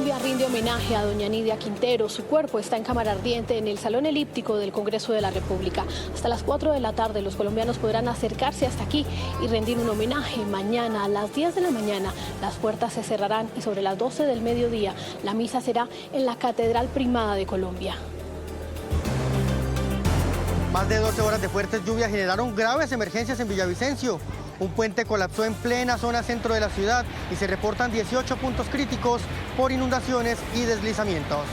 Colombia rinde homenaje a doña Nidia Quintero. Su cuerpo está en cámara ardiente en el Salón Elíptico del Congreso de la República. Hasta las 4 de la tarde los colombianos podrán acercarse hasta aquí y rendir un homenaje. Mañana a las 10 de la mañana las puertas se cerrarán y sobre las 12 del mediodía la misa será en la Catedral Primada de Colombia. Más de 12 horas de fuertes lluvias generaron graves emergencias en Villavicencio. Un puente colapsó en plena zona centro de la ciudad y se reportan 18 puntos críticos por inundaciones y deslizamientos.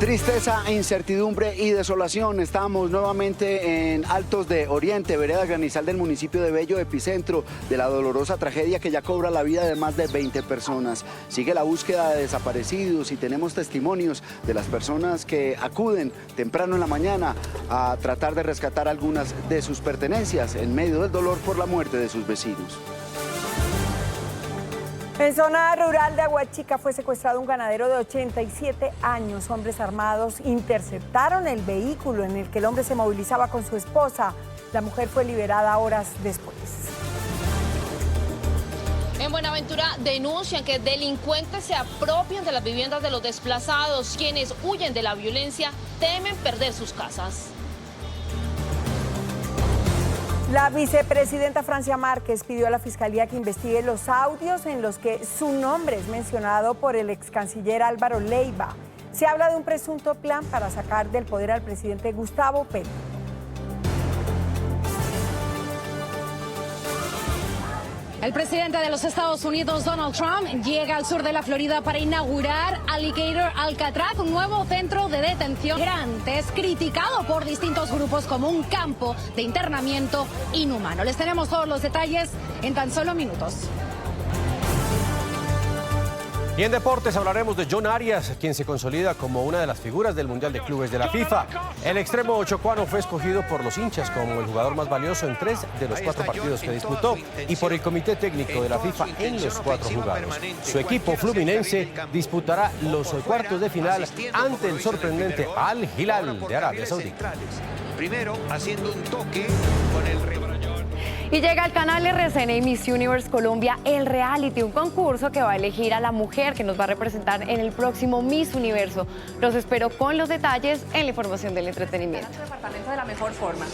Tristeza, incertidumbre y desolación. Estamos nuevamente en Altos de Oriente, vereda Granizal del municipio de Bello, epicentro de la dolorosa tragedia que ya cobra la vida de más de 20 personas. Sigue la búsqueda de desaparecidos y tenemos testimonios de las personas que acuden temprano en la mañana a tratar de rescatar algunas de sus pertenencias en medio del dolor por la muerte de sus vecinos. En zona rural de Aguachica fue secuestrado un ganadero de 87 años. Hombres armados interceptaron el vehículo en el que el hombre se movilizaba con su esposa. La mujer fue liberada horas después. En Buenaventura denuncian que delincuentes se apropian de las viviendas de los desplazados. Quienes huyen de la violencia temen perder sus casas. La vicepresidenta Francia Márquez pidió a la Fiscalía que investigue los audios en los que su nombre es mencionado por el ex canciller Álvaro Leiva. Se habla de un presunto plan para sacar del poder al presidente Gustavo Petro. El presidente de los Estados Unidos, Donald Trump, llega al sur de la Florida para inaugurar Alligator Alcatraz, un nuevo centro de detención migrantes criticado por distintos grupos como un campo de internamiento inhumano. Les tenemos todos los detalles en tan solo minutos. Y en deportes hablaremos de John Arias, quien se consolida como una de las figuras del Mundial de Clubes de la FIFA. El extremo chocuano fue escogido por los hinchas como el jugador más valioso en 3 de los 4 partidos que disputó y por el comité técnico de la FIFA en los 4 jugados. Su equipo Fluminense disputará los cuartos de final ante el sorprendente Al Hilal de Arabia Saudita. Primero haciendo un toque con el rival. Y llega al canal RCN y Miss Universe Colombia El Reality, un concurso que va a elegir a la mujer que nos va a representar en el próximo Miss Universo. Los espero con los detalles en la información del entretenimiento. Nuestro departamento de la mejor forma.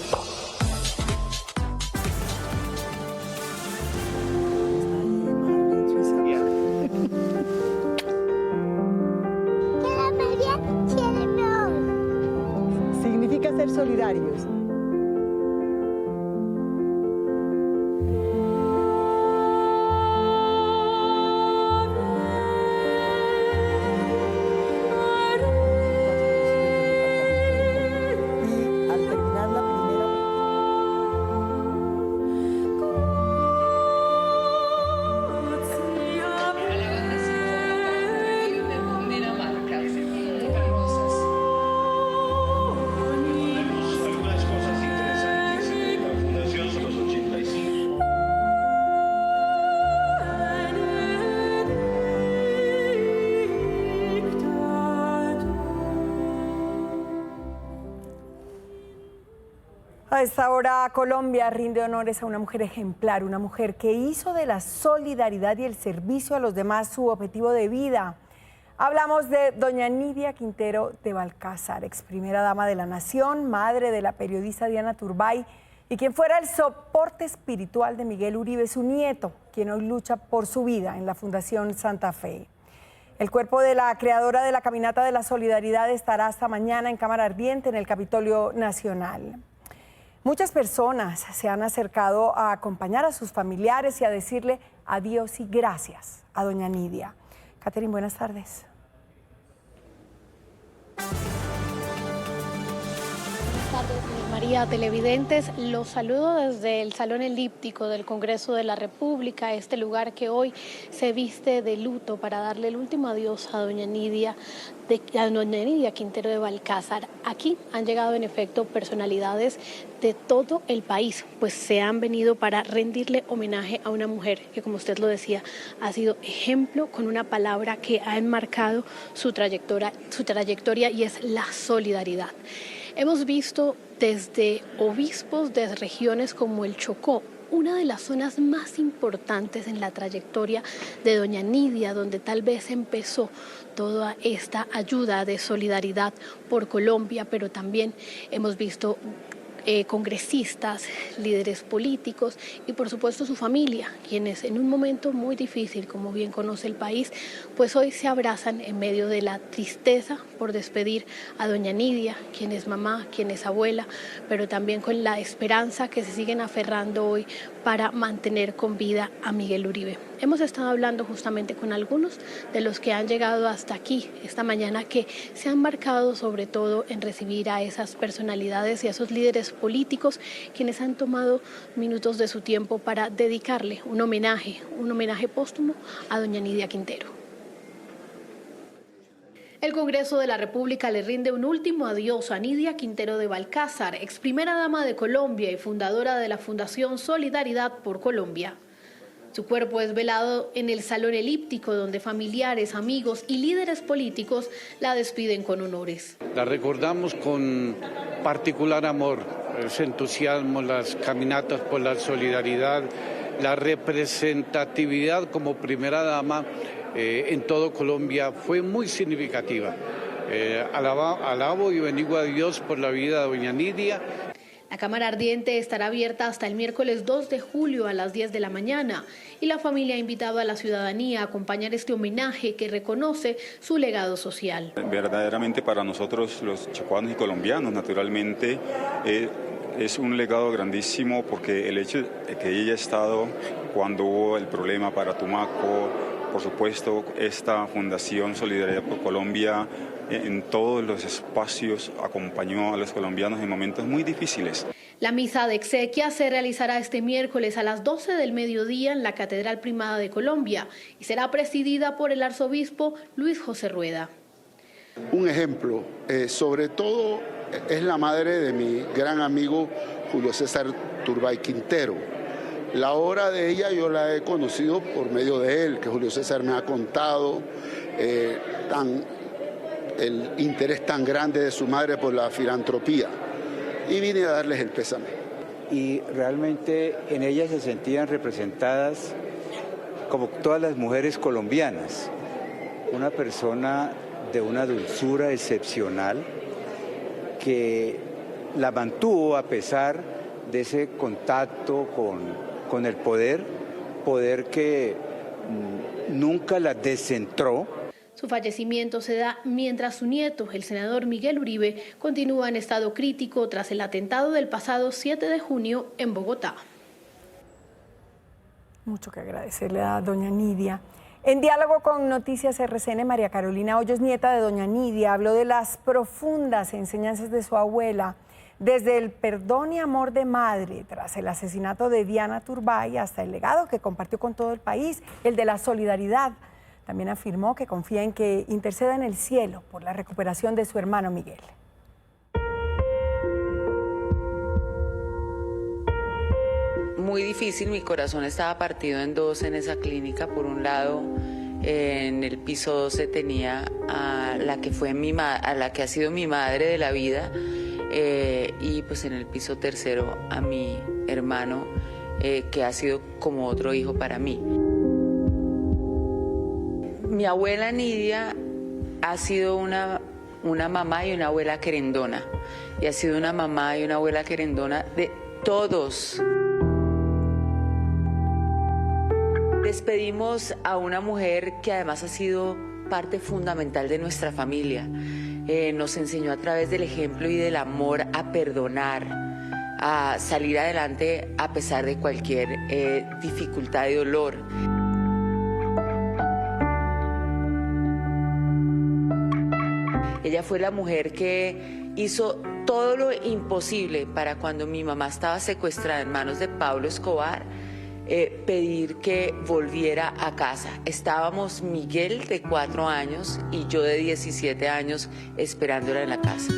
Significa ser solidarios. A esta hora Colombia rinde honores a una mujer ejemplar, una mujer que hizo de la solidaridad y el servicio a los demás su objetivo de vida. Hablamos de doña Nidia Quintero de Balcázar, ex primera dama de la nación, madre de la periodista Diana Turbay y quien fuera el soporte espiritual de Miguel Uribe, su nieto, quien hoy lucha por su vida en la Fundación Santa Fe. El cuerpo de la creadora de la Caminata de la Solidaridad estará hasta mañana en cámara ardiente en el Capitolio Nacional. Muchas personas se han acercado a acompañar a sus familiares y a decirle adiós y gracias a doña Nidia. Catherine, buenas tardes. Buenas tardes, María, televidentes. Los saludo desde el Salón Elíptico del Congreso de la República, este lugar que hoy se viste de luto para darle el último adiós a doña Nidia Quintero de Balcázar. Aquí han llegado en efecto personalidades de todo el país, pues se han venido para rendirle homenaje a una mujer que, como usted lo decía, ha sido ejemplo con una palabra que ha enmarcado su trayectoria y es la solidaridad. Hemos visto desde obispos de regiones como el Chocó, una de las zonas más importantes en la trayectoria de doña Nidia, donde tal vez empezó toda esta ayuda de solidaridad por Colombia, pero también hemos visto congresistas, líderes políticos y por supuesto su familia, quienes en un momento muy difícil, como bien conoce el país, pues hoy se abrazan en medio de la tristeza por despedir a doña Nidia, quien es mamá, quien es abuela, pero también con la esperanza que se siguen aferrando hoy para mantener con vida a Miguel Uribe. Hemos estado hablando justamente con algunos de los que han llegado hasta aquí esta mañana, que se han marcado sobre todo en recibir a esas personalidades y a esos líderes políticos quienes han tomado minutos de su tiempo para dedicarle un homenaje póstumo a doña Nidia Quintero. El Congreso de la República le rinde un último adiós a Nidia Quintero de Balcázar, ex primera dama de Colombia y fundadora de la Fundación Solidaridad por Colombia. Su cuerpo es velado en el Salón Elíptico, donde familiares, amigos y líderes políticos la despiden con honores. La recordamos con particular amor, ese entusiasmo, las caminatas por la solidaridad, la representatividad como primera dama en todo Colombia fue muy significativa. Alabo y bendigo a Dios por la vida de doña Nidia. La Cámara Ardiente estará abierta hasta el miércoles 2 de julio a las 10 de la mañana y la familia ha invitado a la ciudadanía a acompañar este homenaje que reconoce su legado social. Verdaderamente para nosotros los chocuanos y colombianos, naturalmente, es un legado grandísimo, porque el hecho de que ella haya estado cuando hubo el problema para Tumaco, por supuesto, esta Fundación Solidaridad por Colombia en todos los espacios acompañó a los colombianos en momentos muy difíciles. La misa de exequias se realizará este miércoles a las 12 del mediodía en la Catedral Primada de Colombia y será presidida por el arzobispo Luis José Rueda. Un ejemplo, sobre todo, es la madre de mi gran amigo Julio César Turbay Quintero. La obra de ella yo la he conocido por medio de él, que Julio César me ha contado, el interés tan grande de su madre por la filantropía, y vine a darles el pésame. Y realmente en ella se sentían representadas como todas las mujeres colombianas, una persona de una dulzura excepcional que la mantuvo a pesar de ese contacto con el poder que nunca la descentró. Su fallecimiento se da mientras su nieto, el senador Miguel Uribe, continúa en estado crítico tras el atentado del pasado 7 de junio en Bogotá. Mucho que agradecerle a doña Nidia. En diálogo con Noticias RCN, María Carolina Hoyos, nieta de doña Nidia, habló de las profundas enseñanzas de su abuela, desde el perdón y amor de madre tras el asesinato de Diana Turbay hasta el legado que compartió con todo el país, el de la solidaridad. También afirmó que confía en que interceda en el cielo por la recuperación de su hermano Miguel. Muy difícil, mi corazón estaba partido en dos en esa clínica. Por un lado, en el piso 12 tenía a la que ha sido mi madre de la vida, y pues en el piso tercero a mi hermano, que ha sido como otro hijo para mí. Mi abuela Nidia ha sido una mamá y una abuela querendona, y ha sido una mamá y una abuela querendona de todos. Despedimos a una mujer que además ha sido parte fundamental de nuestra familia. Nos enseñó a través del ejemplo y del amor a perdonar, a salir adelante a pesar de cualquier dificultad y dolor. Ella fue la mujer que hizo todo lo imposible para, cuando mi mamá estaba secuestrada en manos de Pablo Escobar, pedir que volviera a casa. Estábamos Miguel, de 4 años, y yo, de 17 años, esperándola en la casa.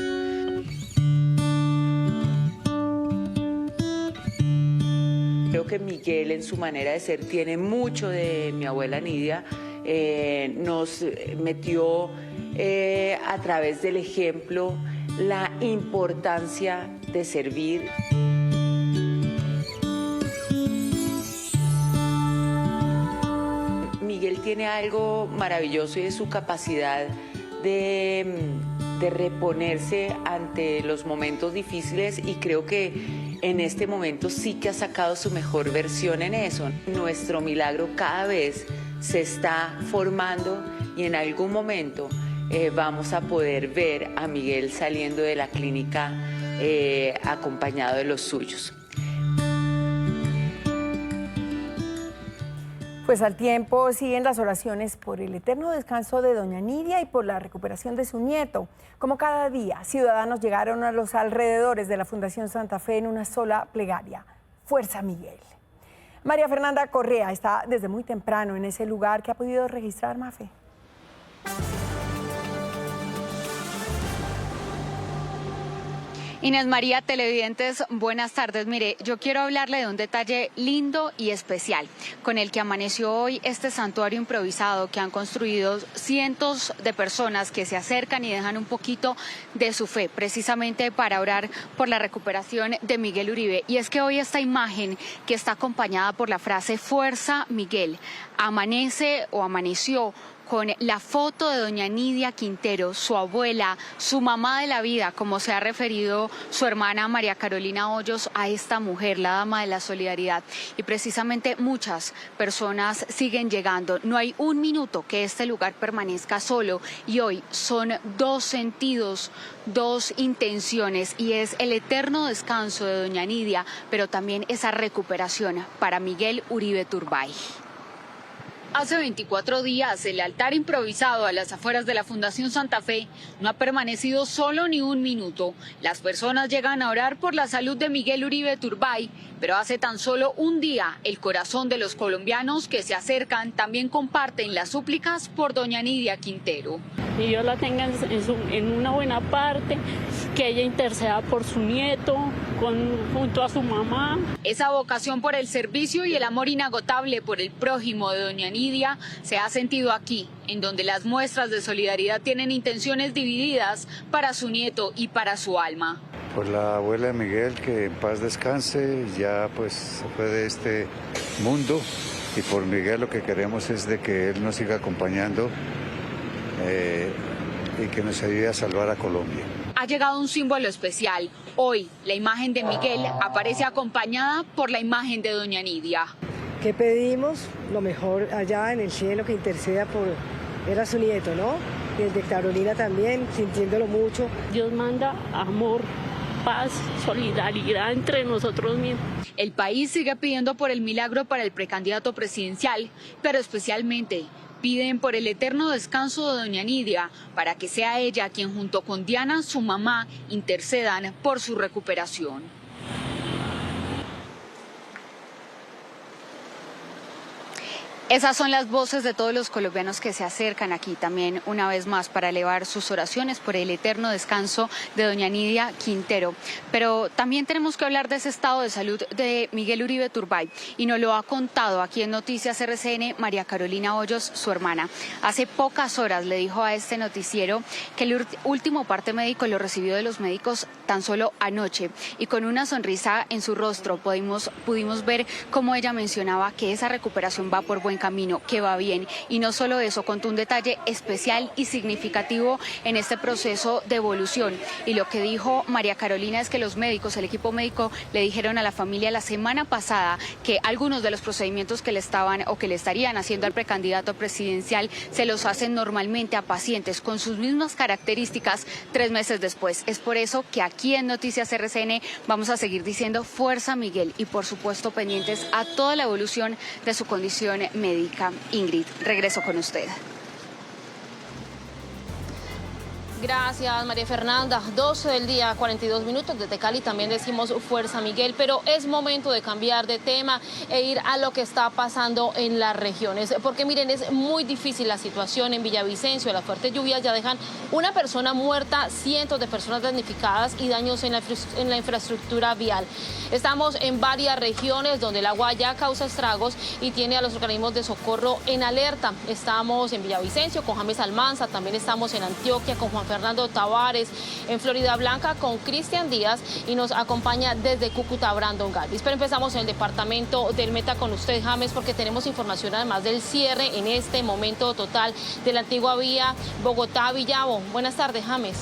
Creo que Miguel, en su manera de ser, tiene mucho de mi abuela Nidia. Nos metió a través del ejemplo la importancia de servir. Miguel tiene algo maravilloso y es su capacidad de reponerse ante los momentos difíciles, y creo que en este momento sí que ha sacado su mejor versión en eso. Nuestro milagro cada vez se está formando y en algún momento vamos a poder ver a Miguel saliendo de la clínica acompañado de los suyos. Pues al tiempo siguen las oraciones por el eterno descanso de doña Nidia y por la recuperación de su nieto. Como cada día, ciudadanos llegaron a los alrededores de la Fundación Santa Fe en una sola plegaria. Fuerza Miguel. María Fernanda Correa está desde muy temprano en ese lugar. ¿Qué ha podido registrar, Mafe? Inés María, televidentes, buenas tardes. Mire, yo quiero hablarle de un detalle lindo y especial con el que amaneció hoy este santuario improvisado que han construido cientos de personas que se acercan y dejan un poquito de su fe, precisamente para orar por la recuperación de Miguel Uribe. Y es que hoy esta imagen, que está acompañada por la frase Fuerza Miguel, amanece o amaneció con la foto de doña Nidia Quintero, su abuela, su mamá de la vida, como se ha referido su hermana María Carolina Hoyos a esta mujer, la dama de la solidaridad. Y precisamente muchas personas siguen llegando. No hay un minuto que este lugar permanezca solo, y hoy son dos sentidos, dos intenciones, y es el eterno descanso de doña Nidia, pero también esa recuperación para Miguel Uribe Turbay. Hace 24 días, el altar improvisado a las afueras de la Fundación Santa Fe no ha permanecido solo ni un minuto. Las personas llegan a orar por la salud de Miguel Uribe Turbay, pero hace tan solo un día el corazón de los colombianos que se acercan también comparten las súplicas por doña Nidia Quintero. Y Dios la tenga en una buena parte, que ella interceda por su nieto, junto a su mamá. Esa vocación por el servicio y el amor inagotable por el prójimo de doña Nidia se ha sentido aquí, en donde las muestras de solidaridad tienen intenciones divididas para su nieto y para su alma. Por la abuela de Miguel, que en paz descanse, ya pues se fue de este mundo, y por Miguel lo que queremos es de que él nos siga acompañando y que nos ayude a salvar a Colombia. Ha llegado un símbolo especial. Hoy la imagen de Miguel aparece acompañada por la imagen de doña Nidia. ¿Qué pedimos? Lo mejor allá en el cielo, que interceda por él a su nieto, ¿no? Y el de Carolina también, sintiéndolo mucho. Dios manda amor, paz, solidaridad entre nosotros mismos. El país sigue pidiendo por el milagro para el precandidato presidencial, pero especialmente piden por el eterno descanso de doña Nidia, para que sea ella quien junto con Diana, su mamá, intercedan por su recuperación. Esas son las voces de todos los colombianos que se acercan aquí también una vez más para elevar sus oraciones por el eterno descanso de doña Nidia Quintero. Pero también tenemos que hablar de ese estado de salud de Miguel Uribe Turbay, y nos lo ha contado aquí en Noticias RCN María Carolina Hoyos, su hermana. Hace pocas horas le dijo a este noticiero que el último parte médico lo recibió de los médicos tan solo anoche, y con una sonrisa en su rostro pudimos ver cómo ella mencionaba que esa recuperación va por buen camino, que va bien. Y no solo eso, contó un detalle especial y significativo en este proceso de evolución. Y lo que dijo María Carolina es que los médicos, el equipo médico, le dijeron a la familia la semana pasada que algunos de los procedimientos que le estaban o que le estarían haciendo al precandidato presidencial se los hacen normalmente a pacientes con sus mismas características 3 meses después. Es por eso que aquí en Noticias RCN vamos a seguir diciendo fuerza Miguel, y por supuesto pendientes a toda la evolución de su condición médica. Ingrid, regreso con usted. Gracias, María Fernanda. 12 del día, 42 minutos. Desde Cali también decimos fuerza Miguel, pero es momento de cambiar de tema e ir a lo que está pasando en las regiones. Porque miren, es muy difícil la situación en Villavicencio. Las fuertes lluvias ya dejan una persona muerta, cientos de personas damnificadas y daños en la infraestructura vial. Estamos en varias regiones donde el agua ya causa estragos y tiene a los organismos de socorro en alerta. Estamos en Villavicencio con James Almanza, también estamos en Antioquia con Juan Fernando Tavares en Florida Blanca con Cristian Díaz y nos acompaña desde Cúcuta Brandon Galvis. Pero empezamos en el departamento del Meta con usted, James, porque tenemos información además del cierre en este momento total de la antigua vía Bogotá-Villavo. Buenas tardes, James.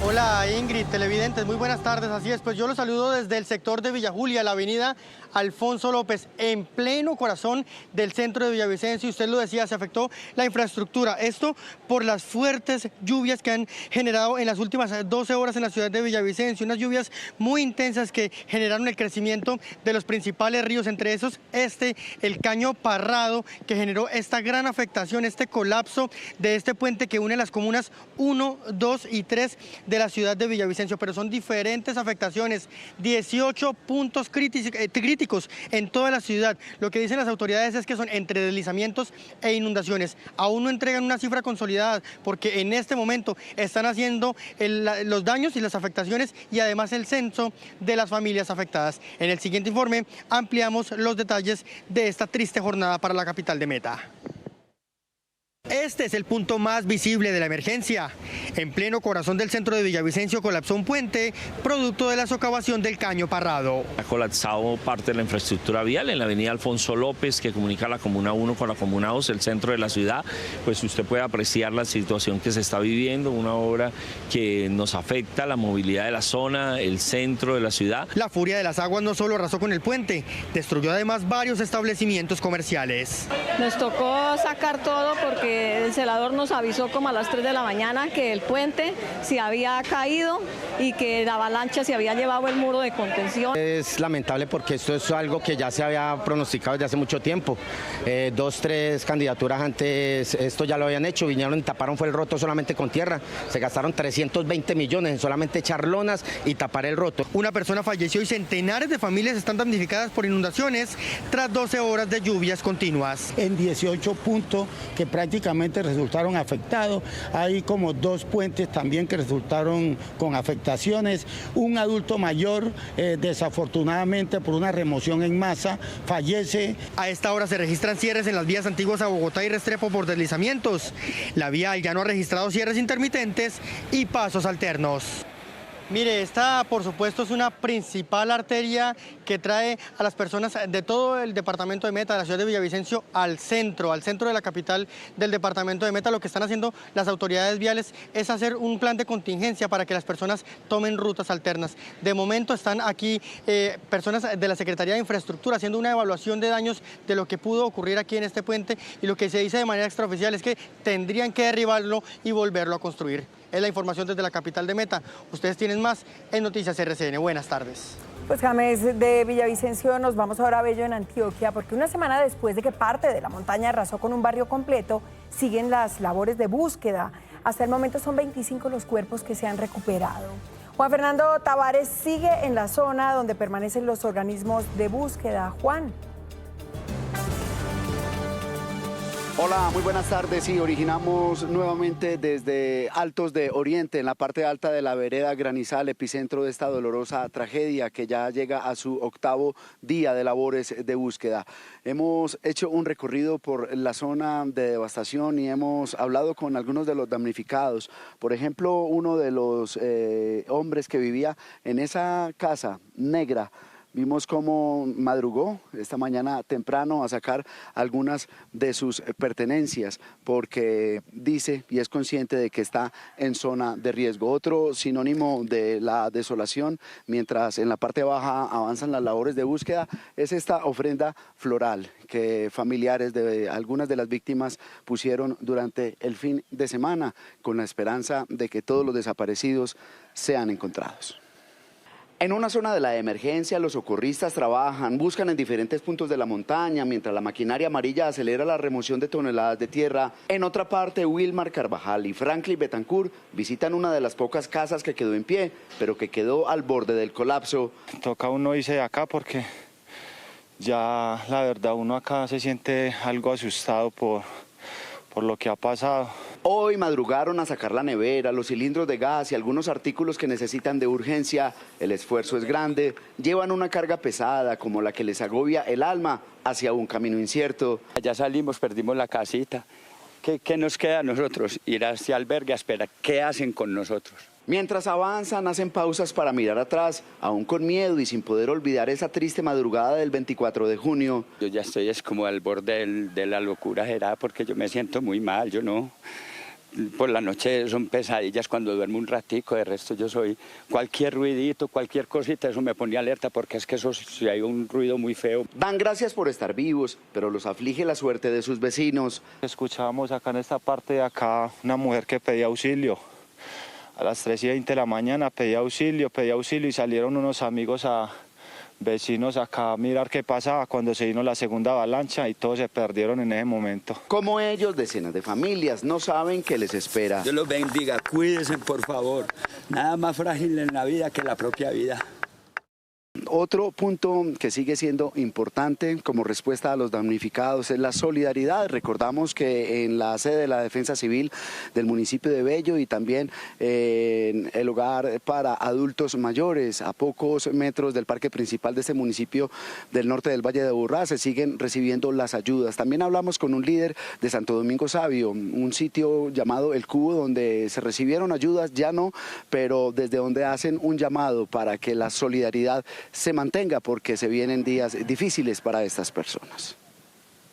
Hola Ingrid, televidentes, muy buenas tardes. Así es, pues yo los saludo desde el sector de Villa Julia, la avenida Alfonso López, en pleno corazón del centro de Villavicencio. Usted lo decía, se afectó la infraestructura. Esto por las fuertes lluvias que han generado en las últimas 12 horas en la ciudad de Villavicencio. Unas lluvias muy intensas que generaron el crecimiento de los principales ríos, entre esos el Caño Parrado, que generó esta gran afectación, este colapso de este puente que une las comunas 1, 2 y 3 de la ciudad de Villavicencio. Pero son diferentes afectaciones, 18 puntos críticos en toda la ciudad. Lo que dicen las autoridades es que son entre deslizamientos e inundaciones. Aún no entregan una cifra consolidada porque en este momento están haciendo los daños y las afectaciones y además el censo de las familias afectadas. En el siguiente informe ampliamos los detalles de esta triste jornada para la capital de Meta. Este es el punto más visible de la emergencia. En pleno corazón del centro de Villavicencio colapsó un puente producto de la socavación del Caño Parrado. Ha colapsado parte de la infraestructura vial en la avenida Alfonso López, que comunica la comuna 1 con la comuna 2, el centro de la ciudad. Pues usted puede apreciar la situación que se está viviendo, una obra que nos afecta la movilidad de la zona, el centro de la ciudad. La furia de las aguas no solo arrasó con el puente, destruyó además varios establecimientos comerciales. Nos tocó sacar todo porque el celador nos avisó como a las 3 de la mañana que el puente se había caído y que la avalancha se había llevado el muro de contención. Es lamentable porque esto es algo que ya se había pronosticado desde hace mucho tiempo. 2, 3 candidaturas antes esto ya lo habían hecho, vinieron y taparon, fue el roto solamente con tierra. Se gastaron 320 millones en solamente echar lonas y tapar el roto. Una persona falleció y centenares de familias están damnificadas por inundaciones tras 12 horas de lluvias continuas. En 18 puntos que prácticamente resultaron afectados, hay como 2 puentes también que resultaron con afectaciones. Un adulto mayor, desafortunadamente por una remoción en masa, fallece. A esta hora se registran cierres en las vías antiguas a Bogotá y Restrepo por deslizamientos. La vía al llano ha registrado cierres intermitentes y pasos alternos. Mire, esta por supuesto es una principal arteria que trae a las personas de todo el departamento de Meta, de la ciudad de Villavicencio, al centro de la capital del departamento de Meta. Lo que están haciendo las autoridades viales es hacer un plan de contingencia para que las personas tomen rutas alternas. De momento están aquí personas de la Secretaría de Infraestructura haciendo una evaluación de daños de lo que pudo ocurrir aquí en este puente, y lo que se dice de manera extraoficial es que tendrían que derribarlo y volverlo a construir. Es la información desde la capital de Meta. Ustedes tienen más en Noticias RCN. Buenas tardes. Pues James, de Villavicencio nos vamos ahora a Bello, en Antioquia, porque una semana después de que parte de la montaña arrasó con un barrio completo, siguen las labores de búsqueda. Hasta el momento son 25 los cuerpos que se han recuperado. Juan Fernando Tavares sigue en la zona donde permanecen los organismos de búsqueda. Juan. Hola, muy buenas tardes. Sí, originamos nuevamente desde Altos de Oriente, en la parte alta de la vereda Granizal, epicentro de esta dolorosa tragedia que ya llega a su 8º día de labores de búsqueda. Hemos hecho un recorrido por la zona de devastación y hemos hablado con algunos de los damnificados. Por ejemplo, uno de los hombres que vivía en esa casa negra. Vimos cómo madrugó esta mañana temprano a sacar algunas de sus pertenencias porque dice y es consciente de que está en zona de riesgo. Otro sinónimo de la desolación, mientras en la parte baja avanzan las labores de búsqueda, es esta ofrenda floral que familiares de algunas de las víctimas pusieron durante el fin de semana con la esperanza de que todos los desaparecidos sean encontrados. En una zona de la emergencia, los socorristas trabajan, buscan en diferentes puntos de la montaña, mientras la maquinaria amarilla acelera la remoción de toneladas de tierra. En otra parte, Wilmar Carvajal y Franklin Betancourt visitan una de las pocas casas que quedó en pie, pero que quedó al borde del colapso. Toca uno irse de acá porque ya la verdad uno acá se siente algo asustado por lo que ha pasado. Hoy madrugaron a sacar la nevera, los cilindros de gas y algunos artículos que necesitan de urgencia. El esfuerzo es grande, llevan una carga pesada como la que les agobia el alma hacia un camino incierto. Ya salimos, perdimos la casita ¿Qué nos queda a nosotros? Ir a este albergue a esperar. ¿Qué hacen con nosotros? Mientras avanzan, hacen pausas para mirar atrás, aún con miedo y sin poder olvidar esa triste madrugada del 24 de junio. Yo ya estoy es como al borde de la locura, Gerard, porque yo me siento muy mal, yo no... Por la noche son pesadillas cuando duermo un ratico, de resto yo soy cualquier ruidito, cualquier cosita, eso me pone alerta porque es que eso si hay un ruido muy feo. Dan gracias por estar vivos, pero los aflige la suerte de sus vecinos. Escuchábamos acá en esta parte de acá una mujer que pedía auxilio. A las 3:20 de la mañana pedía auxilio y salieron unos amigos vecinos acá a mirar qué pasaba cuando se vino la segunda avalancha y todos se perdieron en ese momento. Como ellos, decenas de familias no saben qué les espera. Dios los bendiga, cuídense por favor. Nada más frágil en la vida que la propia vida. Otro punto que sigue siendo importante como respuesta a los damnificados es la solidaridad. Recordamos que en la sede de la Defensa Civil del municipio de Bello y también en el hogar para adultos mayores, a pocos metros del parque principal de este municipio del norte del Valle de Aburrá, se siguen recibiendo las ayudas. También hablamos con un líder de Santo Domingo Sabio, un sitio llamado El Cubo, donde se recibieron ayudas, ya no, pero desde donde hacen un llamado para que la solidaridad se mantenga porque se vienen días difíciles para estas personas.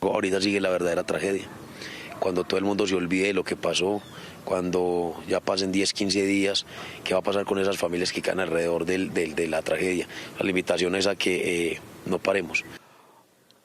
Ahorita sigue la verdadera tragedia, cuando todo el mundo se olvide de lo que pasó, cuando ya pasen 10, 15 días, ¿qué va a pasar con esas familias que quedan alrededor de la tragedia? La invitación es a que no paremos.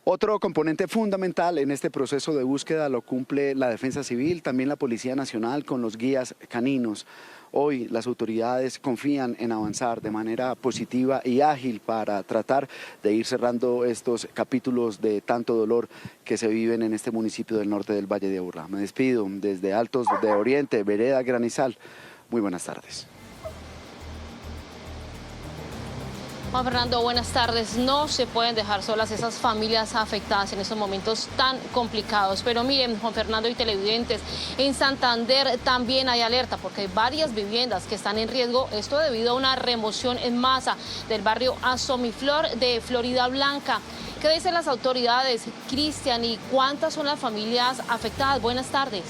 Otro componente fundamental en este proceso de búsqueda lo cumple la Defensa Civil, también la Policía Nacional con los guías caninos. Hoy las autoridades confían en avanzar de manera positiva y ágil para tratar de ir cerrando estos capítulos de tanto dolor que se viven en este municipio del norte del Valle de Aburrá. Me despido desde Altos de Oriente, Vereda Granizal. Muy buenas tardes. Juan Fernando, buenas tardes. No se pueden dejar solas esas familias afectadas en estos momentos tan complicados. Pero miren, Juan Fernando y televidentes, en Santander también hay alerta porque hay varias viviendas que están en riesgo. Esto debido a una remoción en masa del barrio Asomiflor de Florida Blanca. ¿Qué dicen las autoridades, Cristian, y cuántas son las familias afectadas? Buenas tardes.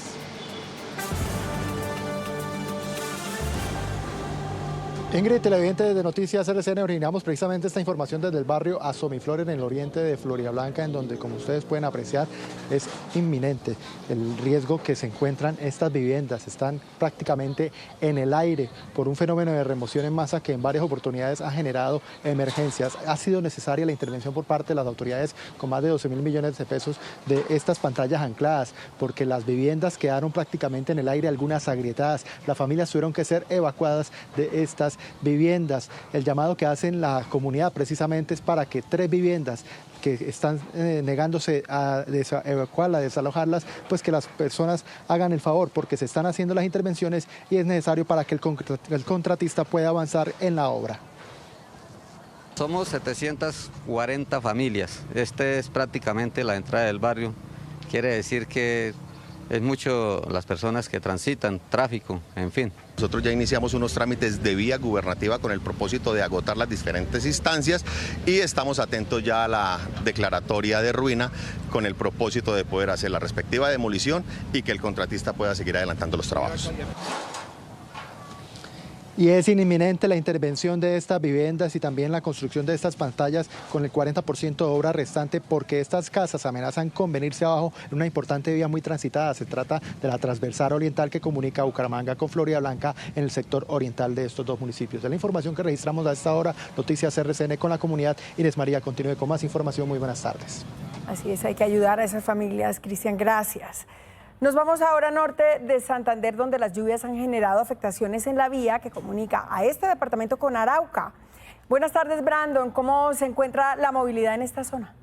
Ingrid, televidentes de Noticias RCN, originamos precisamente esta información desde el barrio Asomiflor en el oriente de Florida Blanca, en donde, como ustedes pueden apreciar, es inminente el riesgo que se encuentran estas viviendas. Están prácticamente en el aire por un fenómeno de remoción en masa que en varias oportunidades ha generado emergencias. Ha sido necesaria la intervención por parte de las autoridades con más de 12.000 millones de pesos de estas pantallas ancladas, porque las viviendas quedaron prácticamente en el aire, algunas agrietadas. Las familias tuvieron que ser evacuadas de estas viviendas. El llamado que hacen la comunidad precisamente es para que 3 viviendas que están negándose a evacuarlas, a desalojarlas, pues que las personas hagan el favor, porque se están haciendo las intervenciones y es necesario para que el contratista pueda avanzar en la obra. Somos 740 familias. Este es prácticamente la entrada del barrio. Quiere decir que es mucho las personas que transitan, tráfico, en fin. Nosotros ya iniciamos unos trámites de vía gubernativa con el propósito de agotar las diferentes instancias y estamos atentos ya a la declaratoria de ruina con el propósito de poder hacer la respectiva demolición y que el contratista pueda seguir adelantando los trabajos. Y es inminente la intervención de estas viviendas y también la construcción de estas pantallas con el 40% de obra restante, porque estas casas amenazan con venirse abajo en una importante vía muy transitada. Se trata de la transversal oriental que comunica Bucaramanga con Florida Blanca en el sector oriental de estos dos municipios. Es la información que registramos a esta hora. Noticias RCN con la comunidad. Inés María, continúe con más información. Muy buenas tardes. Así es, hay que ayudar a esas familias. Cristian, gracias. Nos vamos ahora al norte de Santander, donde las lluvias han generado afectaciones en la vía que comunica a este departamento con Arauca. Buenas tardes, Brandon. ¿Cómo se encuentra la movilidad en esta zona?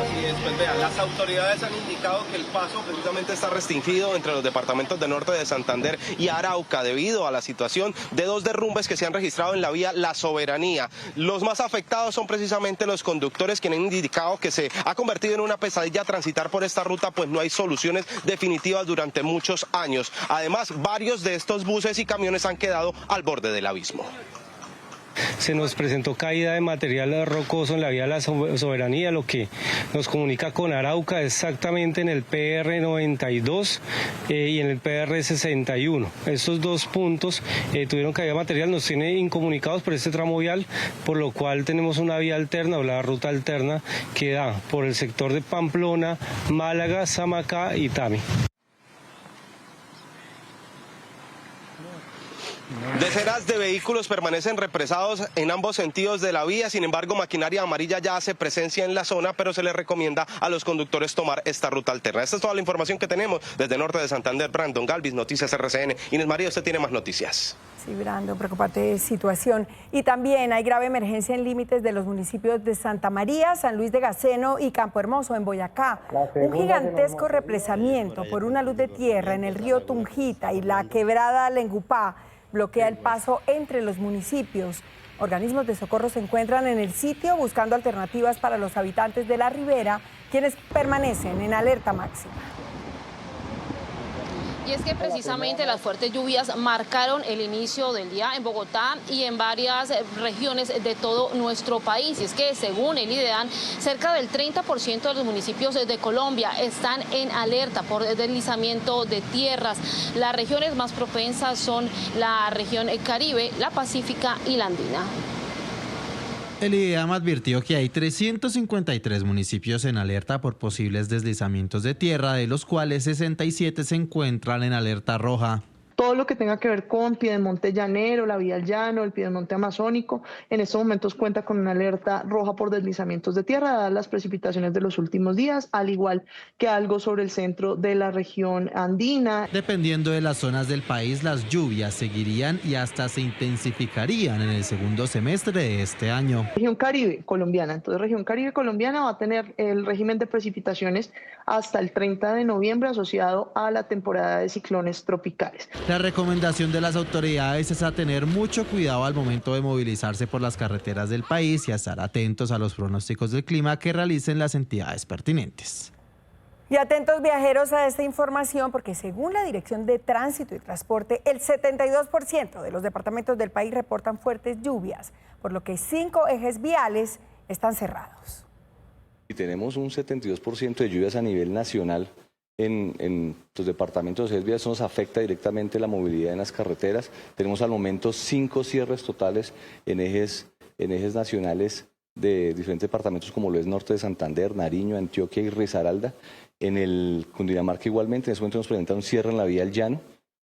Así es, pues vean, las autoridades han indicado que el paso precisamente está restringido entre los departamentos del norte de Santander y Arauca debido a la situación de 2 derrumbes que se han registrado en la vía La Soberanía. Los más afectados son precisamente los conductores, quienes han indicado que se ha convertido en una pesadilla transitar por esta ruta, pues no hay soluciones definitivas durante muchos años. Además, varios de estos buses y camiones han quedado al borde del abismo. se nos presentó caída de material rocoso en la vía de la Soberanía, lo que nos comunica con Arauca exactamente en el PR 92 y en el PR 61. Estos dos puntos tuvieron caída de material, nos tiene incomunicados por este tramo vial, por lo cual tenemos una vía alterna o la ruta alterna que da por el sector de Pamplona, Málaga, Samacá y Tami. Decenas de vehículos permanecen represados en ambos sentidos de la vía, sin embargo maquinaria amarilla ya hace presencia en la zona, pero se les recomienda a los conductores tomar esta ruta alterna. Esta es toda la información que tenemos desde Norte de Santander. Brandon Galvis, Noticias RCN. Inés María, usted tiene más noticias. Sí, Brandon, preocupante situación. Y también hay grave emergencia en límites de los municipios de Santa María, San Luis de Gaceno y Campo Hermoso, en Boyacá. Un gigantesco represamiento por una luz de tierra en el río Tunjita y la quebrada Lengupá bloquea el paso entre los municipios. Organismos de socorro se encuentran en el sitio buscando alternativas para los habitantes de la ribera, quienes permanecen en alerta máxima. Y es que precisamente las fuertes lluvias marcaron el inicio del día en Bogotá y en varias regiones de todo nuestro país. Y es que según el IDEAN, cerca del 30% de los municipios de Colombia están en alerta por deslizamiento de tierras. Las regiones más propensas son la región Caribe, la Pacífica y la Andina. El IDEAM advirtió que hay 353 municipios en alerta por posibles deslizamientos de tierra, de los cuales 67 se encuentran en alerta roja. Todo lo que tenga que ver con Piedemonte Llanero, la Vía al Llano, el Piedemonte Amazónico, en estos momentos cuenta con una alerta roja por deslizamientos de tierra, dadas las precipitaciones de los últimos días, al igual que algo sobre el centro de la región andina. Dependiendo de las zonas del país, las lluvias seguirían y hasta se intensificarían en el segundo semestre de este año. Región Caribe colombiana, entonces región Caribe colombiana va a tener el régimen de precipitaciones hasta el 30 de noviembre asociado a la temporada de ciclones tropicales. La recomendación de las autoridades es a tener mucho cuidado al momento de movilizarse por las carreteras del país y a estar atentos a los pronósticos del clima que realicen las entidades pertinentes. Y atentos viajeros a esta información porque según la Dirección de Tránsito y Transporte, el 72% de los departamentos del país reportan fuertes lluvias, por lo que 5 ejes viales están cerrados. Y tenemos un 72% de lluvias a nivel nacional. En los departamentos de Vias nos afecta directamente la movilidad en las carreteras. Tenemos al momento 5 cierres totales en ejes nacionales de diferentes departamentos como lo es Norte de Santander, Nariño, Antioquia y Risaralda. En el Cundinamarca igualmente, en este momento nos presenta un cierre en la Vía al Llano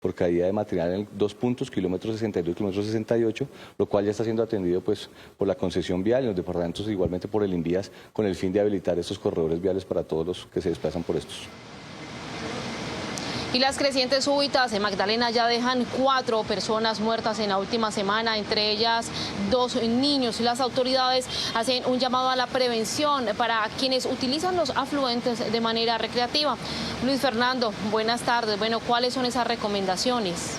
por caída de material en 2 puntos, kilómetros 62 y kilómetros 68, lo cual ya está siendo atendido pues, por la concesión vial y los departamentos igualmente por el Invías con el fin de habilitar estos corredores viales para todos los que se desplazan por estos. Y las crecientes súbitas en Magdalena ya dejan 4 personas muertas en la última semana, entre ellas 2 niños. Y las autoridades hacen un llamado a la prevención para quienes utilizan los afluentes de manera recreativa. Luis Fernando, buenas tardes. Bueno, ¿cuáles son esas recomendaciones?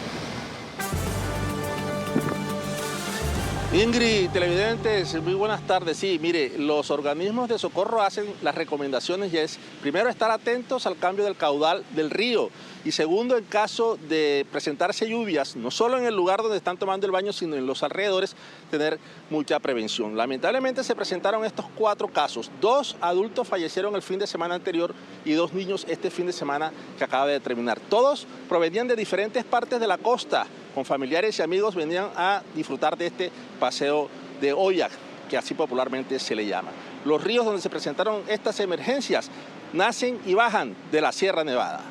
Ingrid, televidentes, muy buenas tardes. Sí, mire, los organismos de socorro hacen las recomendaciones y es, primero, estar atentos al cambio del caudal del río y segundo, en caso de presentarse lluvias, no solo en el lugar donde están tomando el baño, sino en los alrededores, tener mucha prevención. Lamentablemente se presentaron estos 4 casos. 2 adultos fallecieron el fin de semana anterior y 2 niños este fin de semana que acaba de terminar. Todos provenían de diferentes partes de la costa. Con familiares y amigos venían a disfrutar de este paseo de Oyak, que así popularmente se le llama. Los ríos donde se presentaron estas emergencias nacen y bajan de la Sierra Nevada.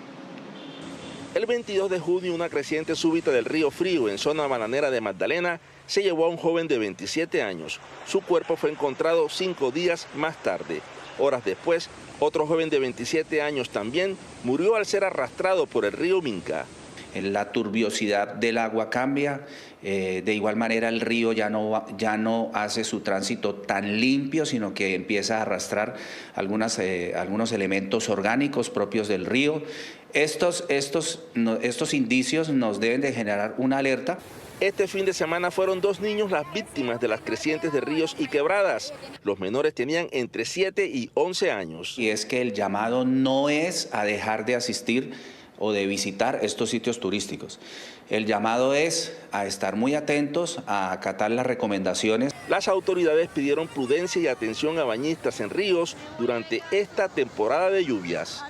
El 22 de junio, una creciente súbita del río Frío en zona bananera de Magdalena se llevó a un joven de 27 años. Su cuerpo fue encontrado 5 días más tarde. Horas después, otro joven de 27 años también murió al ser arrastrado por el río Minca. La turbiosidad del agua cambia, de igual manera el río ya no hace su tránsito tan limpio, sino que empieza a arrastrar algunos elementos orgánicos propios del río. Estos indicios nos deben de generar una alerta. Este fin de semana fueron 2 niños las víctimas de las crecientes de ríos y quebradas. Los menores tenían entre 7 y 11 años. Y es que el llamado no es a dejar de asistir o de visitar estos sitios turísticos. El llamado es a estar muy atentos, a acatar las recomendaciones. Las autoridades pidieron prudencia y atención a bañistas en ríos durante esta temporada de lluvias.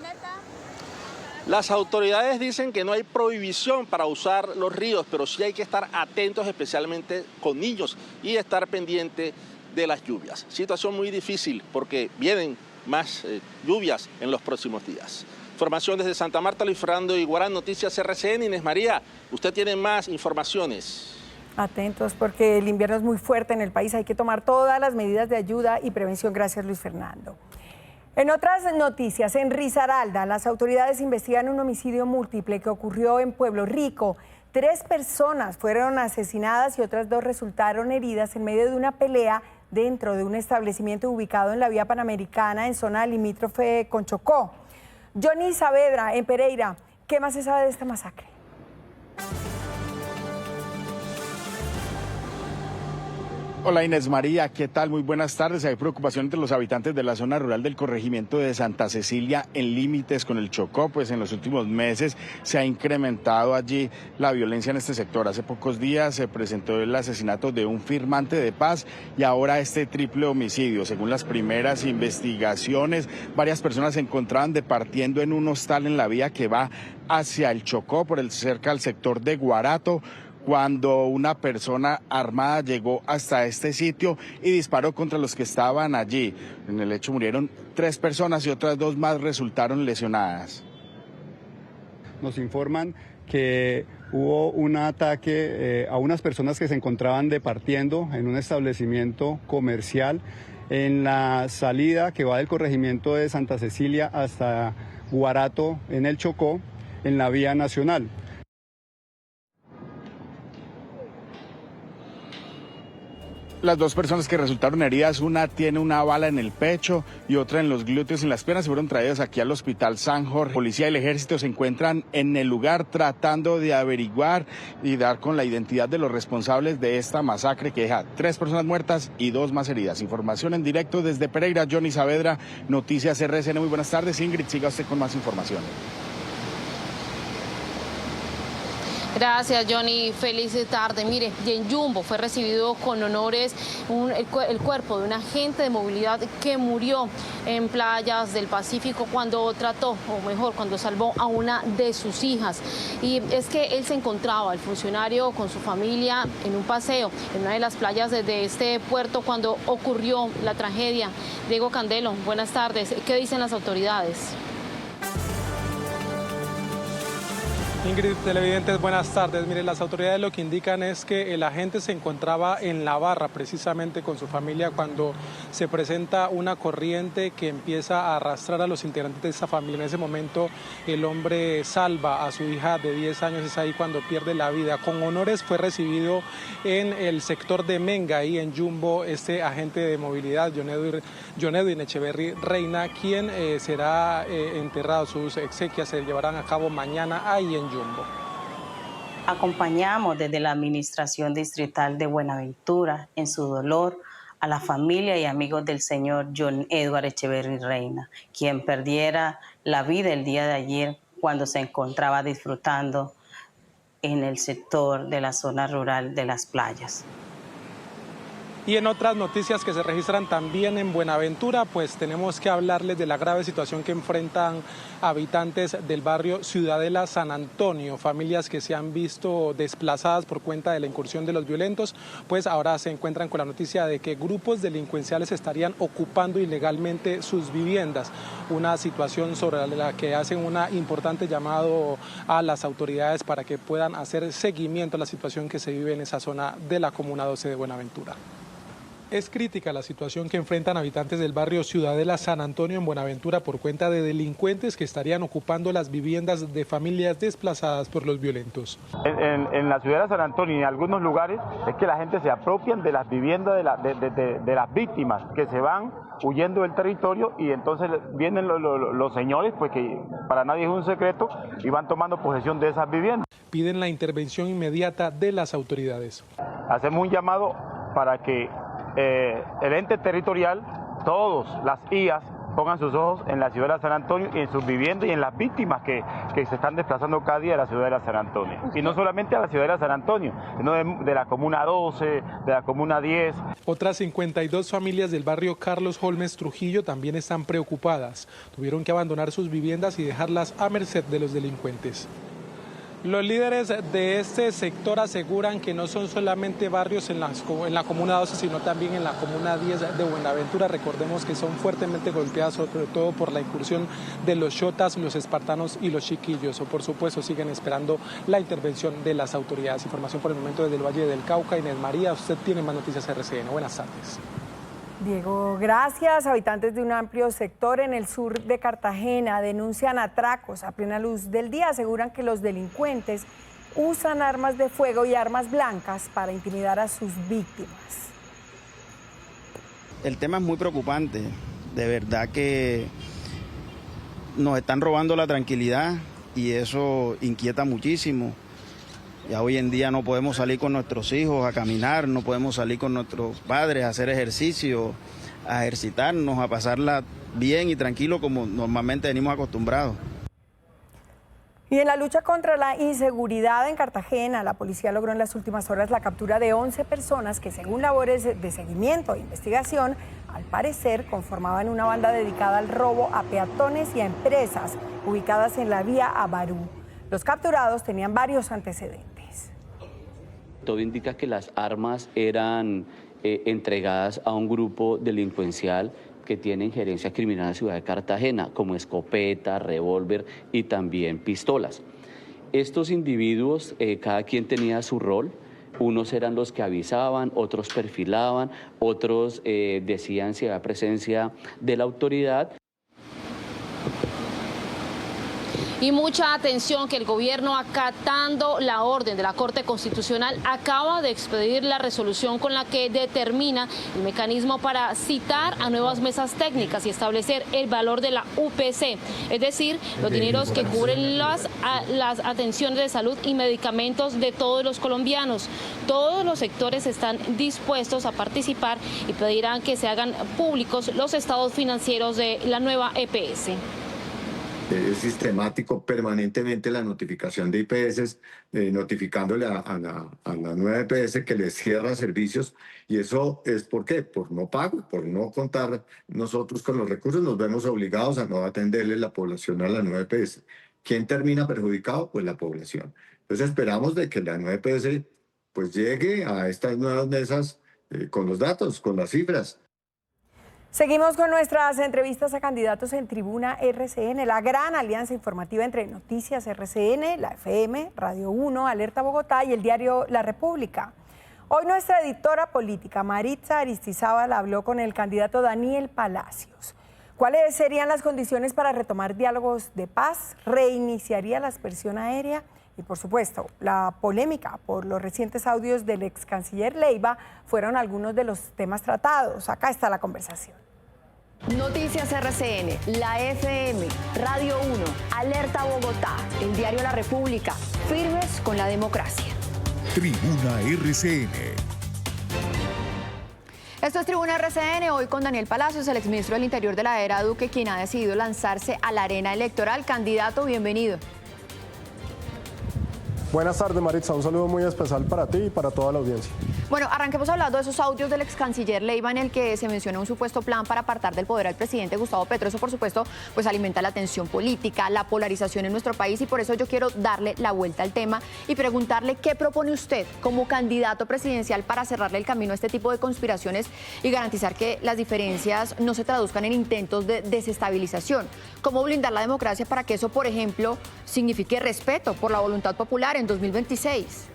Las autoridades dicen que no hay prohibición para usar los ríos, pero sí hay que estar atentos, especialmente con niños, y estar pendiente de las lluvias. Situación muy difícil porque vienen más lluvias en los próximos días. Información desde Santa Marta, Luis Fernando Iguarán, Noticias RCN. Inés María, usted tiene más informaciones. Atentos porque el invierno es muy fuerte en el país, hay que tomar todas las medidas de ayuda y prevención. Gracias, Luis Fernando. En otras noticias, en Risaralda, las autoridades investigan un homicidio múltiple que ocurrió en Pueblo Rico. 3 personas fueron asesinadas y otras 2 resultaron heridas en medio de una pelea dentro de un establecimiento ubicado en la vía Panamericana, en zona limítrofe con Chocó. Johnny Saavedra, en Pereira, ¿qué más se sabe de esta masacre? Hola Inés María, ¿qué tal? Muy buenas tardes. Hay preocupación entre los habitantes de la zona rural del corregimiento de Santa Cecilia en límites con el Chocó, pues en los últimos meses se ha incrementado allí la violencia en este sector. Hace pocos días se presentó el asesinato de un firmante de paz y ahora este triple homicidio. Según las primeras investigaciones, varias personas se encontraban departiendo en un hostal en la vía que va hacia el Chocó, cerca al sector de Guarato, cuando una persona armada llegó hasta este sitio y disparó contra los que estaban allí. En el hecho murieron 3 personas y otras 2 más resultaron lesionadas. Nos informan que hubo un ataque a unas personas que se encontraban departiendo en un establecimiento comercial en la salida que va del corregimiento de Santa Cecilia hasta Guarato en el Chocó, en la vía nacional. Las 2 personas que resultaron heridas, una tiene una bala en el pecho y otra en los glúteos y en las piernas, fueron traídas aquí al Hospital San Jorge. Policía y el Ejército se encuentran en el lugar tratando de averiguar y dar con la identidad de los responsables de esta masacre que deja 3 personas muertas y 2 más heridas. Información en directo desde Pereira, Johnny Saavedra, Noticias RCN. Muy buenas tardes. Ingrid, siga usted con más información. Gracias, Johnny. Feliz tarde. Mire, y en Yumbo fue recibido con honores el cuerpo de un agente de movilidad que murió en playas del Pacífico cuando trató, o mejor, cuando salvó a una de sus hijas. Y es que él se encontraba, el funcionario, con su familia en un paseo en una de las playas de este puerto cuando ocurrió la tragedia. Diego Candelo, buenas tardes. ¿Qué dicen las autoridades? Ingrid, televidentes, buenas tardes. Mire, las autoridades lo que indican es que el agente se encontraba en la barra precisamente con su familia cuando se presenta una corriente que empieza a arrastrar a los integrantes de esa familia. En ese momento el hombre salva a su hija de 10 años, es ahí cuando pierde la vida. Con honores fue recibido en el sector de Menga, ahí en Yumbo, este agente de movilidad, John Edwin Echeverry Reina, quien será enterrado. Sus exequias se llevarán a cabo mañana ahí en Yumbo. Acompañamos desde la Administración Distrital de Buenaventura en su dolor a la familia y amigos del señor John Edward Echeverry Reina, quien perdiera la vida el día de ayer cuando se encontraba disfrutando en el sector de la zona rural de las playas. Y en otras noticias que se registran también en Buenaventura, pues tenemos que hablarles de la grave situación que enfrentan habitantes del barrio Ciudadela San Antonio, familias que se han visto desplazadas por cuenta de la incursión de los violentos, pues ahora se encuentran con la noticia de que grupos delincuenciales estarían ocupando ilegalmente sus viviendas, una situación sobre la que hacen un importante llamado a las autoridades para que puedan hacer seguimiento a la situación que se vive en esa zona de la Comuna 12 de Buenaventura. Es crítica la situación que enfrentan habitantes del barrio Ciudadela San Antonio en Buenaventura por cuenta de delincuentes que estarían ocupando las viviendas de familias desplazadas por los violentos. En la Ciudadela San Antonio y en algunos lugares es que la gente se apropian de las viviendas de las víctimas que se van huyendo del territorio y entonces vienen los señores, pues que para nadie es un secreto, y van tomando posesión de esas viviendas. Piden la intervención inmediata de las autoridades. Hacemos un llamado para que el ente territorial, todas las IAS, pongan sus ojos en la ciudad de San Antonio y en sus viviendas y en las víctimas que se están desplazando cada día a la ciudad de San Antonio. Y no solamente a la ciudad de San Antonio, sino de la comuna 12, de la comuna 10. Otras 52 familias del barrio Carlos Holmes Trujillo también están preocupadas. Tuvieron que abandonar sus viviendas y dejarlas a merced de los delincuentes. Los líderes de este sector aseguran que no son solamente barrios en la comuna 12, sino también en la comuna 10 de Buenaventura. Recordemos que son fuertemente golpeadas, sobre todo por la incursión de los chotas, los espartanos y los chiquillos. O por supuesto, siguen esperando la intervención de las autoridades. Información por el momento desde el Valle del Cauca. Inés María, usted tiene más noticias RCN. Buenas tardes. Diego, gracias. Habitantes de un amplio sector en el sur de Cartagena denuncian atracos a plena luz del día. Aseguran que los delincuentes usan armas de fuego y armas blancas para intimidar a sus víctimas. El tema es muy preocupante. De verdad que nos están robando la tranquilidad y eso inquieta muchísimo. Ya hoy en día no podemos salir con nuestros hijos a caminar, no podemos salir con nuestros padres a hacer ejercicio, a ejercitarnos, a pasarla bien y tranquilo como normalmente venimos acostumbrados. Y en la lucha contra la inseguridad en Cartagena, la policía logró en las últimas horas la captura de 11 personas que, según labores de seguimiento e investigación, al parecer conformaban una banda dedicada al robo a peatones y a empresas ubicadas en la vía a Barú. Los capturados tenían varios antecedentes. Todo indica que las armas eran entregadas a un grupo delincuencial que tiene injerencia criminal en la ciudad de Cartagena, como escopeta, revólver y también pistolas. Estos individuos, cada quien tenía su rol. Unos eran los que avisaban, otros perfilaban, otros decían si había presencia de la autoridad. Y mucha atención que el gobierno, acatando la orden de la Corte Constitucional, acaba de expedir la resolución con la que determina el mecanismo para citar a nuevas mesas técnicas y establecer el valor de la UPC, es decir, los dineros que cubren las atenciones de salud y medicamentos de todos los colombianos. Todos los sectores están dispuestos a participar y pedirán que se hagan públicos los estados financieros de la nueva EPS. Es sistemático permanentemente la notificación de IPS, notificándole a la nueva EPS que les cierra servicios, y eso es ¿por qué? Por no pago, por no contar nosotros con los recursos, nos vemos obligados a no atenderle la población a la nueva EPS. ¿Quién termina perjudicado? Pues la población. Entonces esperamos de que la nueva EPS pues llegue a estas nuevas mesas con los datos, con las cifras. Seguimos con nuestras entrevistas a candidatos en Tribuna RCN, la gran alianza informativa entre Noticias RCN, la FM, Radio 1, Alerta Bogotá y el diario La República. Hoy nuestra editora política, Maritza Aristizábal, habló con el candidato Daniel Palacios. ¿Cuáles serían las condiciones para retomar diálogos de paz? ¿Reiniciaría la aspersión aérea? Y por supuesto, la polémica por los recientes audios del ex canciller Leiva fueron algunos de los temas tratados. Acá está la conversación. Noticias RCN, la FM, Radio 1, Alerta Bogotá, el diario La República, firmes con la democracia. Tribuna RCN. Esto es Tribuna RCN, hoy con Daniel Palacios, el exministro del Interior de la era Duque, quien ha decidido lanzarse a la arena electoral. Candidato, bienvenido. Buenas tardes, Maritza. Un saludo muy especial para ti y para toda la audiencia. Bueno, arranquemos hablando de esos audios del ex canciller Leiva en el que se menciona un supuesto plan para apartar del poder al presidente Gustavo Petro. Eso, por supuesto, pues alimenta la tensión política, la polarización en nuestro país, y por eso yo quiero darle la vuelta al tema y preguntarle qué propone usted como candidato presidencial para cerrarle el camino a este tipo de conspiraciones y garantizar que las diferencias no se traduzcan en intentos de desestabilización. ¿Cómo blindar la democracia para que eso, por ejemplo, signifique respeto por la voluntad popular en 2026?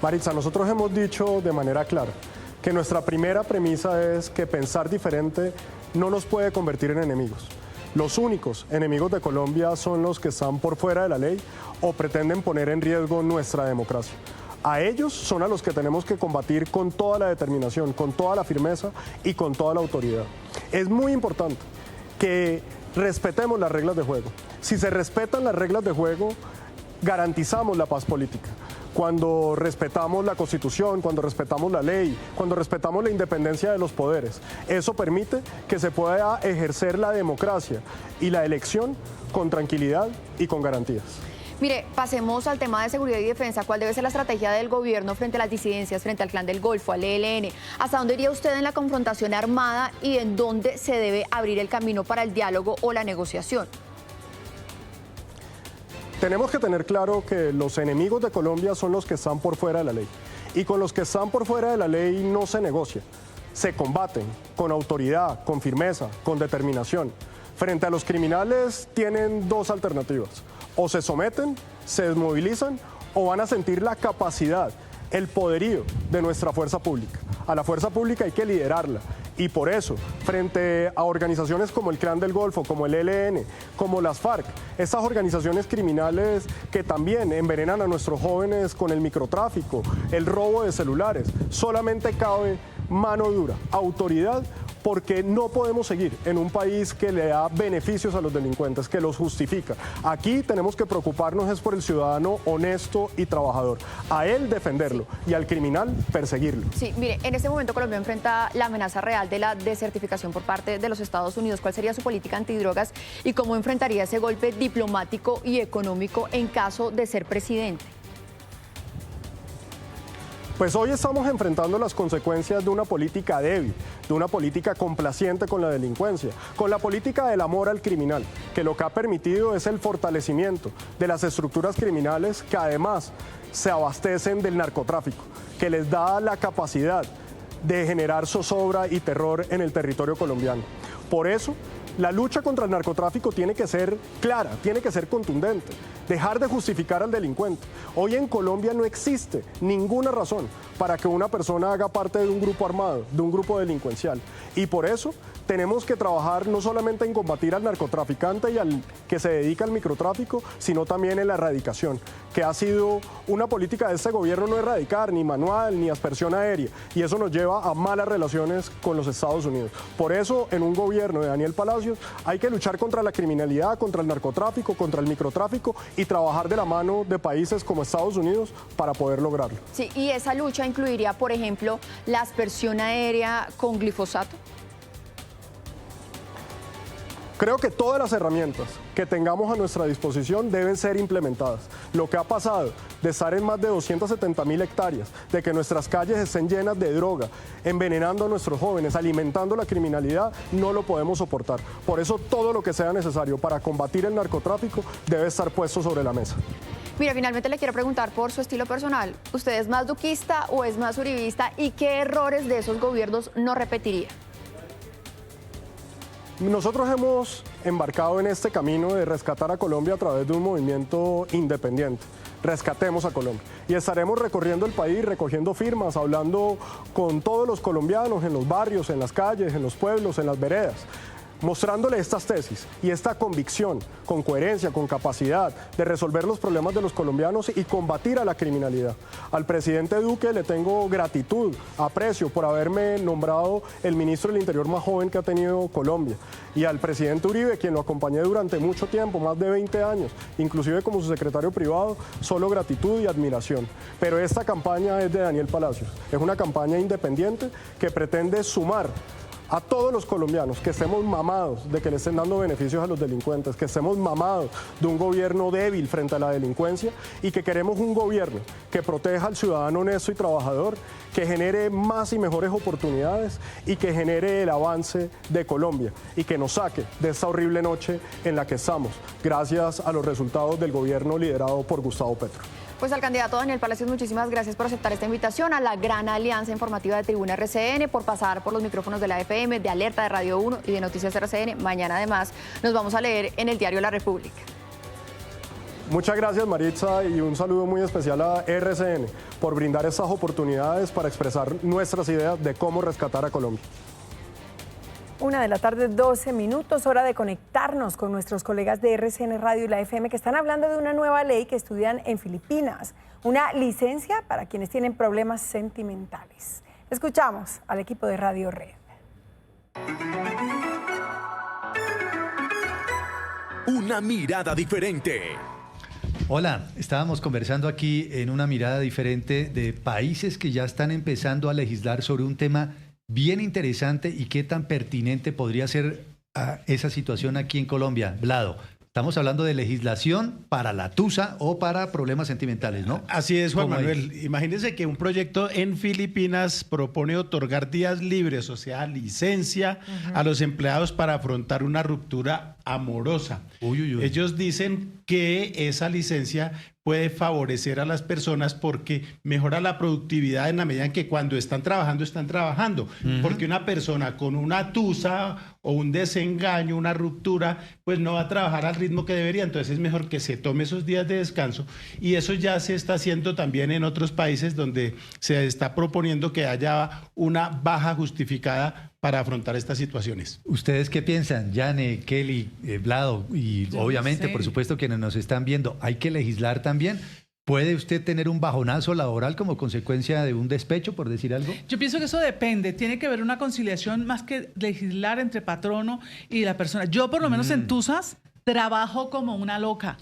Maritza, nosotros hemos dicho de manera clara que nuestra primera premisa es que pensar diferente no nos puede convertir en enemigos. Los únicos enemigos de Colombia son los que están por fuera de la ley o pretenden poner en riesgo nuestra democracia. A ellos son a los que tenemos que combatir con toda la determinación, con toda la firmeza y con toda la autoridad. Es muy importante que respetemos las reglas de juego. Si se respetan las reglas de juego, garantizamos la paz política. cuando respetamos la Constitución, cuando respetamos la ley, cuando respetamos la independencia de los poderes. Eso permite que se pueda ejercer la democracia y la elección con tranquilidad y con garantías. Mire, pasemos al tema de seguridad y defensa. ¿Cuál debe ser la estrategia del gobierno frente a las disidencias, frente al Clan del Golfo, al ELN? ¿Hasta dónde iría usted en la confrontación armada y en dónde se debe abrir el camino para el diálogo o la negociación? Tenemos que tener claro que los enemigos de Colombia son los que están por fuera de la ley. Y con los que están por fuera de la ley no se negocia. Se combaten con autoridad, con firmeza, con determinación. Frente a los criminales tienen dos alternativas. O se someten, se desmovilizan o van a sentir la capacidad, el poderío de nuestra fuerza pública. A la fuerza pública hay que liderarla. Y por eso, frente a organizaciones como el Clan del Golfo, como el ELN, como las FARC, estas organizaciones criminales que también envenenan a nuestros jóvenes con el microtráfico, el robo de celulares, solamente cabe mano dura, autoridad, porque no podemos seguir en un país que le da beneficios a los delincuentes, que los justifica. Aquí tenemos que preocuparnos es por el ciudadano honesto y trabajador, a él defenderlo y al criminal perseguirlo. Sí, mire, en este momento Colombia enfrenta la amenaza real de la desertificación por parte de los Estados Unidos. ¿Cuál sería su política antidrogas y cómo enfrentaría ese golpe diplomático y económico en caso de ser presidente? Pues hoy estamos enfrentando las consecuencias de una política débil, de una política complaciente con la delincuencia, con la política del amor al criminal, que lo que ha permitido es el fortalecimiento de las estructuras criminales que además se abastecen del narcotráfico, que les da la capacidad de generar zozobra y terror en el territorio colombiano. Por eso, la lucha contra el narcotráfico tiene que ser clara, tiene que ser contundente, dejar de justificar al delincuente. Hoy en Colombia no existe ninguna razón para que una persona haga parte de un grupo armado, de un grupo delincuencial. Y por eso tenemos que trabajar no solamente en combatir al narcotraficante y al que se dedica al microtráfico, sino también en la erradicación, que ha sido una política de este gobierno no erradicar ni manual ni aspersión aérea, y eso nos lleva a malas relaciones con los Estados Unidos. Por eso, en un gobierno de Daniel Palacios hay que luchar contra la criminalidad, contra el narcotráfico, contra el microtráfico y trabajar de la mano de países como Estados Unidos para poder lograrlo. Sí, y esa lucha incluiría, por ejemplo, la aspersión aérea con glifosato. Creo que todas las herramientas que tengamos a nuestra disposición deben ser implementadas. Lo que ha pasado de estar en más de 270.000 hectáreas, de que nuestras calles estén llenas de droga, envenenando a nuestros jóvenes, alimentando la criminalidad, no lo podemos soportar. Por eso todo lo que sea necesario para combatir el narcotráfico debe estar puesto sobre la mesa. Mira, finalmente le quiero preguntar por su estilo personal. ¿Usted es más duquista o es más uribista? ¿Y qué errores de esos gobiernos no repetiría? Nosotros hemos embarcado en este camino de rescatar a Colombia a través de un movimiento independiente. Rescatemos a Colombia. Y estaremos recorriendo el país, recogiendo firmas, hablando con todos los colombianos en los barrios, en las calles, en los pueblos, en las veredas, mostrándole estas tesis y esta convicción con coherencia, con capacidad de resolver los problemas de los colombianos y combatir a la criminalidad. Al presidente Duque le tengo gratitud, aprecio por haberme nombrado el ministro del Interior más joven que ha tenido Colombia. Y al presidente Uribe, quien lo acompañé durante mucho tiempo, más de 20 años, inclusive como su secretario privado, solo gratitud y admiración. Pero esta campaña es de Daniel Palacios, es una campaña independiente que pretende sumar a todos los colombianos, que estemos mamados de que le estén dando beneficios a los delincuentes, que estemos mamados de un gobierno débil frente a la delincuencia y que queremos un gobierno que proteja al ciudadano honesto y trabajador, que genere más y mejores oportunidades y que genere el avance de Colombia y que nos saque de esta horrible noche en la que estamos, gracias a los resultados del gobierno liderado por Gustavo Petro. Pues al candidato Daniel Palacios, muchísimas gracias por aceptar esta invitación, a la gran alianza informativa de Tribuna RCN, por pasar por los micrófonos de la FM, de Alerta, de Radio 1 y de Noticias RCN. Mañana además nos vamos a leer en el diario La República. Muchas gracias, Maritza, y un saludo muy especial a RCN por brindar estas oportunidades para expresar nuestras ideas de cómo rescatar a Colombia. 1:12 p.m, hora de conectarnos con nuestros colegas de RCN Radio y la FM que están hablando de una nueva ley que estudian en Filipinas, una licencia para quienes tienen problemas sentimentales. Escuchamos al equipo de Radio Red. Una mirada diferente. Hola, estábamos conversando aquí en una mirada diferente de países que ya están empezando a legislar sobre un tema bien interesante y qué tan pertinente podría ser esa situación aquí en Colombia. Vlado, estamos hablando de legislación para la tusa o para problemas sentimentales, ¿no? Así es, Juan ¿Cómo Manuel. Imagínense que un proyecto en Filipinas propone otorgar días libres, o sea, licencia a los empleados para afrontar una ruptura amorosa. Ellos dicen que esa licencia puede favorecer a las personas porque mejora la productividad en la medida en que cuando están trabajando, porque una persona con una tusa o un desengaño, una ruptura, pues no va a trabajar al ritmo que debería. Entonces es mejor que se tome esos días de descanso, y eso ya se está haciendo también en otros países donde se está proponiendo que haya una baja justificada para afrontar estas situaciones. ¿Ustedes qué piensan? Yane, Kelly, Vlado y Yo obviamente, no sé. por supuesto, quienes nos están viendo, ¿hay que legislar también? ¿Puede usted tener un bajonazo laboral como consecuencia de un despecho, por decir algo? Yo pienso que eso depende, tiene que haber una conciliación más que legislar entre patrono y la persona. Yo por lo menos en Tusas trabajo como una loca.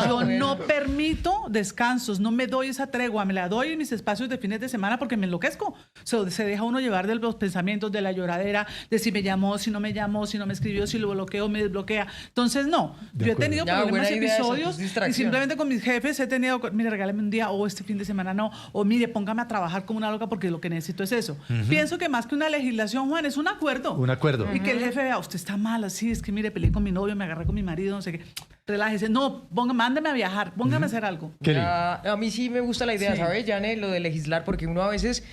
Yo no permito descansos, no me doy esa tregua, me la doy en mis espacios de fines de semana porque me enloquezco. Se deja uno llevar de los pensamientos, de la lloradera, de si me llamó, si no me llamó, si no me escribió, si lo bloqueo, me desbloquea. Entonces, no. Yo he tenido problemas, episodios, y simplemente con mis jefes he tenido, mire, regálame un día, o este fin de semana no, o mire, póngame a trabajar como una loca porque lo que necesito es eso. Pienso que más que una legislación, Juan, es un acuerdo. Un acuerdo. Y que el jefe vea, usted está mal, así, es que mire, peleé con mi novio, me agarré con mi marido, no sé qué. Relájese. No, mándeme a viajar, póngame a hacer algo. A mí sí me gusta la idea, ¿sabes, Yane? Lo de legislar, porque uno a veces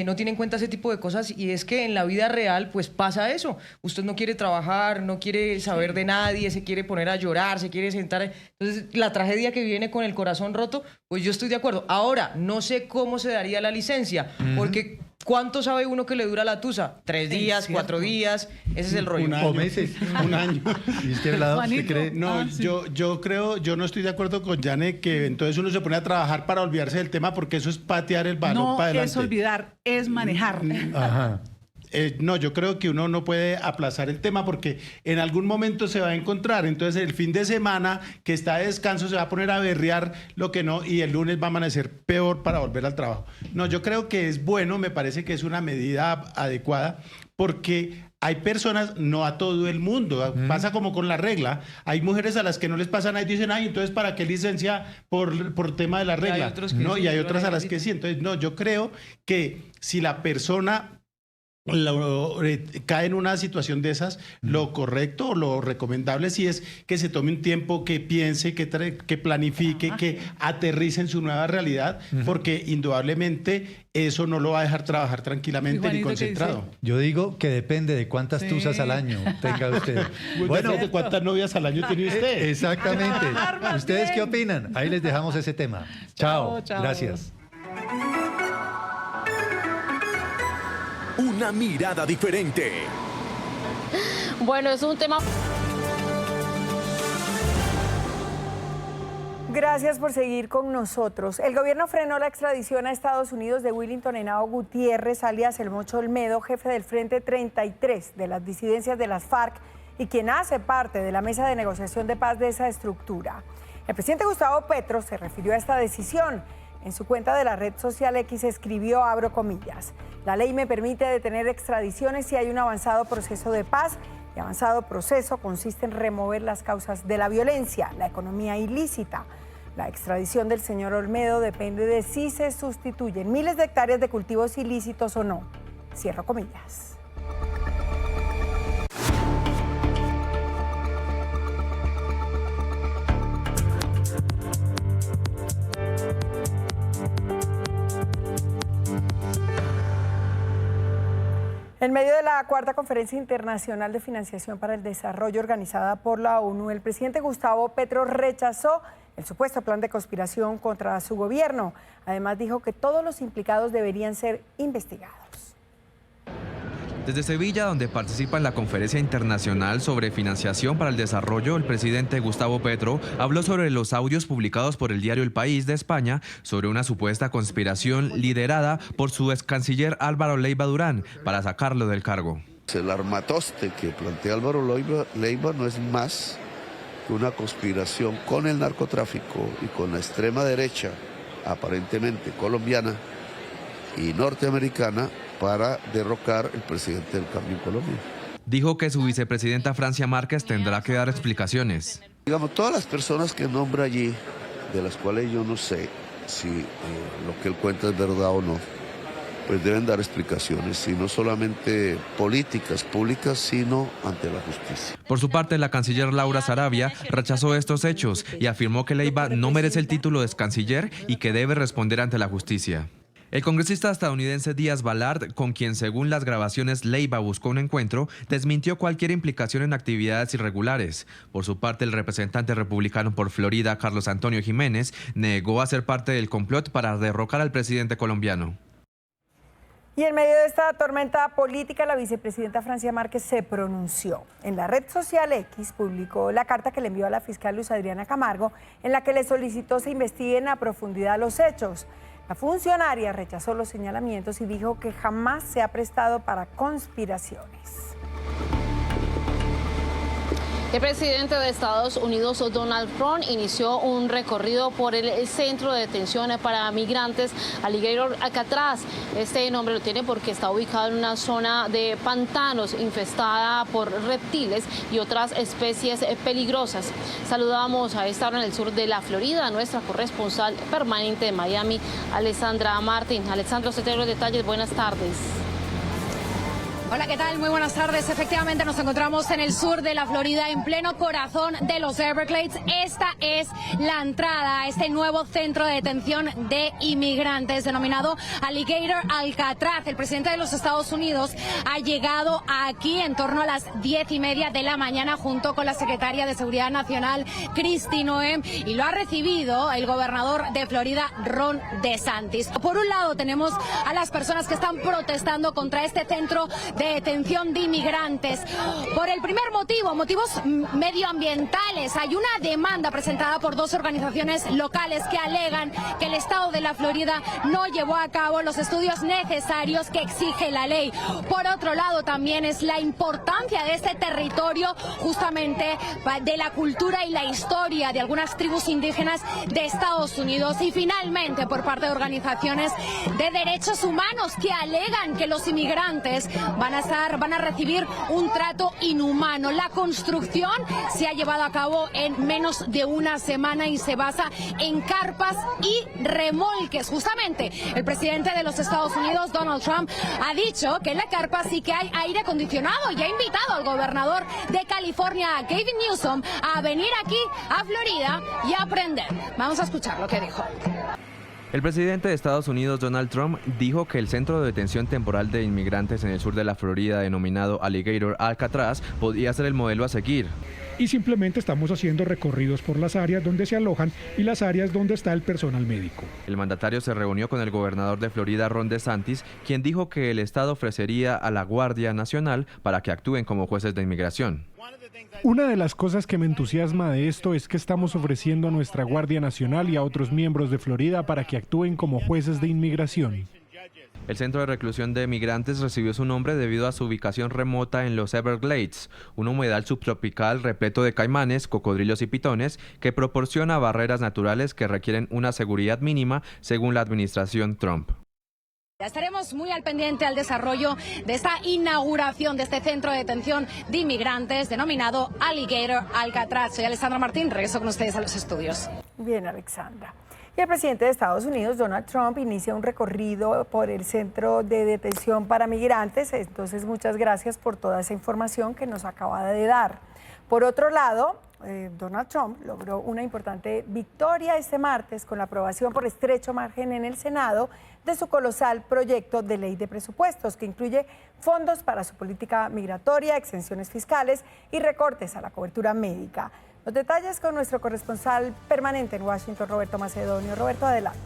no tiene en cuenta ese tipo de cosas, y es que en la vida real pues pasa eso. Usted no quiere trabajar, no quiere saber de nadie, se quiere poner a llorar, se quiere sentar. Entonces, la tragedia que viene con el corazón roto, pues yo estoy de acuerdo. Ahora, no sé cómo se daría la licencia, porque ¿cuánto sabe uno que le dura la tusa? 3 días, 4 días, ese es el rollo. Un año. O meses. Un año. ¿Y usted, Vlado, usted cree? No, yo creo, yo no estoy de acuerdo con Yane que entonces uno se pone a trabajar para olvidarse del tema, porque eso es patear el balón para adelante. No es olvidar, es manejar. Ajá. No, yo creo que uno no puede aplazar el tema porque en algún momento se va a encontrar. Entonces el fin de semana que está de descanso se va a poner a berrear lo que no, y el lunes va a amanecer peor para volver al trabajo. No, yo creo que es bueno, me parece que es una medida adecuada, porque hay personas, no a todo el mundo, pasa como con la regla. Hay mujeres a las que no les pasa nada y dicen, ay, entonces ¿para qué licencia por tema de la regla? Hay otros que no, sí, y hay yo otras la a las que sí. Entonces, no, yo creo que si la persona cae en una situación de esas, lo correcto o lo recomendable sí es que se tome un tiempo, que piense, que planifique, que aterrice en su nueva realidad, porque indudablemente eso no lo va a dejar trabajar tranquilamente ni concentrado. Yo digo que depende de cuántas tusas al año tenga usted. Bueno, ¿de cuántas novias al año tiene usted? Exactamente. ¿Ustedes qué opinan? Ahí les dejamos ese tema. Chao. Gracias. Una mirada diferente. Bueno, es un tema... Gracias por seguir con nosotros. El gobierno frenó la extradición a Estados Unidos de Willington Henao Gutiérrez, alias El Mocho Olmedo, jefe del Frente 33 de las disidencias de las FARC y quien hace parte de la mesa de negociación de paz de esa estructura. El presidente Gustavo Petro se refirió a esta decisión. En su cuenta de la red social X escribió, abro comillas, la ley me permite detener extradiciones si hay un avanzado proceso de paz, y avanzado proceso consiste en remover las causas de la violencia, la economía ilícita. La extradición del señor Olmedo depende de si se sustituyen miles de hectáreas de cultivos ilícitos o no. Cierro comillas. En medio de la cuarta Conferencia Internacional de Financiación para el Desarrollo organizada por la ONU, el presidente Gustavo Petro rechazó el supuesto plan de conspiración contra su gobierno. Además, dijo que todos los implicados deberían ser investigados. Desde Sevilla, donde participa en la Conferencia Internacional sobre Financiación para el Desarrollo, el presidente Gustavo Petro habló sobre los audios publicados por el diario El País de España sobre una supuesta conspiración liderada por su ex canciller Álvaro Leiva Durán para sacarlo del cargo. El armatoste que plantea Álvaro Leiva no es más que una conspiración con el narcotráfico y con la extrema derecha, aparentemente colombiana y norteamericana, para derrocar el presidente del cambio en Colombia. Dijo que su vicepresidenta Francia Márquez tendrá que dar explicaciones. Digamos, todas las personas que nombra allí, de las cuales yo no sé si lo que él cuenta es verdad o no, pues deben dar explicaciones, y no solamente políticas públicas, sino ante la justicia. Por su parte, la canciller Laura Sarabia rechazó estos hechos y afirmó que Leiva no merece el título de excanciller y que debe responder ante la justicia. El congresista estadounidense Díaz Balart, con quien según las grabaciones Leiva buscó un encuentro, desmintió cualquier implicación en actividades irregulares. Por su parte, el representante republicano por Florida, Carlos Antonio Jiménez, negó a ser parte del complot para derrocar al presidente colombiano. Y en medio de esta tormenta política, la vicepresidenta Francia Márquez se pronunció. En la red social X publicó la carta que le envió a la fiscal Luz Adriana Camargo, en la que le solicitó se investiguen a profundidad los hechos. La funcionaria rechazó los señalamientos y dijo que jamás se ha prestado para conspiraciones. El presidente de Estados Unidos, Donald Trump, inició un recorrido por el centro de detención para migrantes Alligator Alcatraz. Este nombre lo tiene porque está ubicado en una zona de pantanos infestada por reptiles y otras especies peligrosas. Saludamos a esta hora en el sur de la Florida a nuestra corresponsal permanente de Miami, Alessandra Martín. Alessandra, usted tiene los detalles. Buenas tardes. Hola, ¿qué tal? Muy buenas tardes. Efectivamente, nos encontramos en el sur de la Florida, en pleno corazón de los Everglades. Esta es la entrada a este nuevo centro de detención de inmigrantes denominado Alligator Alcatraz. El presidente de los Estados Unidos ha llegado aquí en torno a las 10:30 de la mañana junto con la secretaria de Seguridad Nacional, Kristi Noem, y lo ha recibido el gobernador de Florida, Ron DeSantis. Por un lado, tenemos a las personas que están protestando contra este centro de detención de inmigrantes. Por el primer motivo, motivos medioambientales. Hay una demanda presentada por dos organizaciones locales que alegan que el estado de la Florida no llevó a cabo los estudios necesarios que exige la ley. Por otro lado, también es la importancia de este territorio, justamente de la cultura y la historia de algunas tribus indígenas de Estados Unidos. Y finalmente, por parte de organizaciones de derechos humanos que alegan que los inmigrantes van a recibir un trato inhumano. La construcción se ha llevado a cabo en menos de una semana y se basa en carpas y remolques. Justamente el presidente de los Estados Unidos, Donald Trump, ha dicho que en la carpa sí que hay aire acondicionado y ha invitado al gobernador de California, Gavin Newsom, a venir aquí a Florida y a aprender. Vamos a escuchar lo que dijo. El presidente de Estados Unidos, Donald Trump, dijo que el centro de detención temporal de inmigrantes en el sur de la Florida, denominado Alligator Alcatraz, podía ser el modelo a seguir. Y simplemente estamos haciendo recorridos por las áreas donde se alojan y las áreas donde está el personal médico. El mandatario se reunió con el gobernador de Florida, Ron DeSantis, quien dijo que el estado ofrecería a la Guardia Nacional para que actúen como jueces de inmigración. Una de las cosas que me entusiasma de esto es que estamos ofreciendo a nuestra Guardia Nacional y a otros miembros de Florida para que actúen como jueces de inmigración. El centro de reclusión de migrantes recibió su nombre debido a su ubicación remota en los Everglades, un humedal subtropical repleto de caimanes, cocodrilos y pitones que proporciona barreras naturales que requieren una seguridad mínima, según la administración Trump. Estaremos muy al pendiente al desarrollo de esta inauguración de este centro de detención de inmigrantes denominado Alligator Alcatraz. Soy Alessandra Martín, regreso con ustedes a los estudios. Bien, Alexandra. Y el presidente de Estados Unidos, Donald Trump, inicia un recorrido por el centro de detención para migrantes. Entonces, muchas gracias por toda esa información que nos acaba de dar. Por otro lado, Donald Trump logró una importante victoria este martes con la aprobación por estrecho margen en el Senado de su colosal proyecto de ley de presupuestos que incluye fondos para su política migratoria, exenciones fiscales y recortes a la cobertura médica. Los detalles con nuestro corresponsal permanente en Washington, Roberto Macedonio. Roberto, adelante.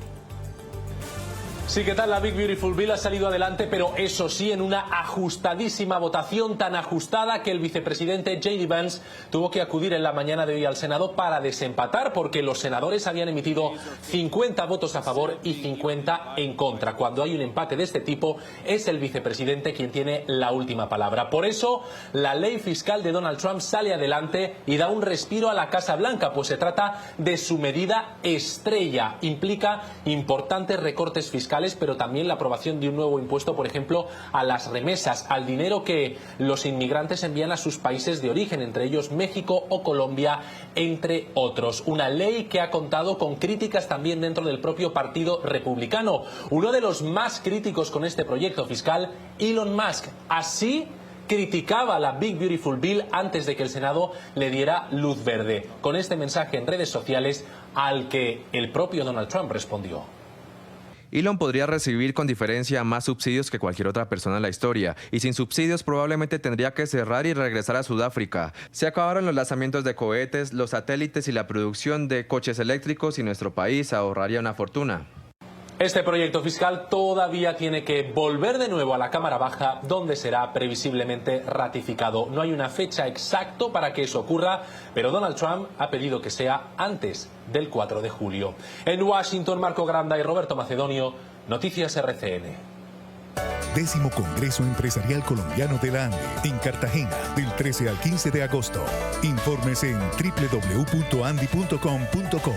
Sí, ¿qué tal? La Big Beautiful Bill ha salido adelante, pero eso sí, en una ajustadísima votación, tan ajustada que el vicepresidente J.D. Vance tuvo que acudir en la mañana de hoy al Senado para desempatar, porque los senadores habían emitido 50 votos a favor y 50 en contra. Cuando hay un empate de este tipo, es el vicepresidente quien tiene la última palabra. Por eso, la ley fiscal de Donald Trump sale adelante y da un respiro a la Casa Blanca, pues se trata de su medida estrella. Implica importantes recortes fiscales, pero también la aprobación de un nuevo impuesto, por ejemplo, a las remesas, al dinero que los inmigrantes envían a sus países de origen, entre ellos México o Colombia, entre otros. Una ley que ha contado con críticas también dentro del propio Partido Republicano. Uno de los más críticos con este proyecto fiscal, Elon Musk. Así criticaba la Big Beautiful Bill antes de que el Senado le diera luz verde, con este mensaje en redes sociales al que el propio Donald Trump respondió. Elon podría recibir con diferencia más subsidios que cualquier otra persona en la historia, y sin subsidios probablemente tendría que cerrar y regresar a Sudáfrica. Se acabaron los lanzamientos de cohetes, los satélites y la producción de coches eléctricos, y nuestro país ahorraría una fortuna. Este proyecto fiscal todavía tiene que volver de nuevo a la Cámara Baja, donde será previsiblemente ratificado. No hay una fecha exacta para que eso ocurra, pero Donald Trump ha pedido que sea antes del 4 de julio. En Washington, Marco Granda y Roberto Macedonio, Noticias RCN. 10º Congreso Empresarial Colombiano de la ANDE, en Cartagena, del 13 al 15 de agosto. Infórmese en www.andi.com.co.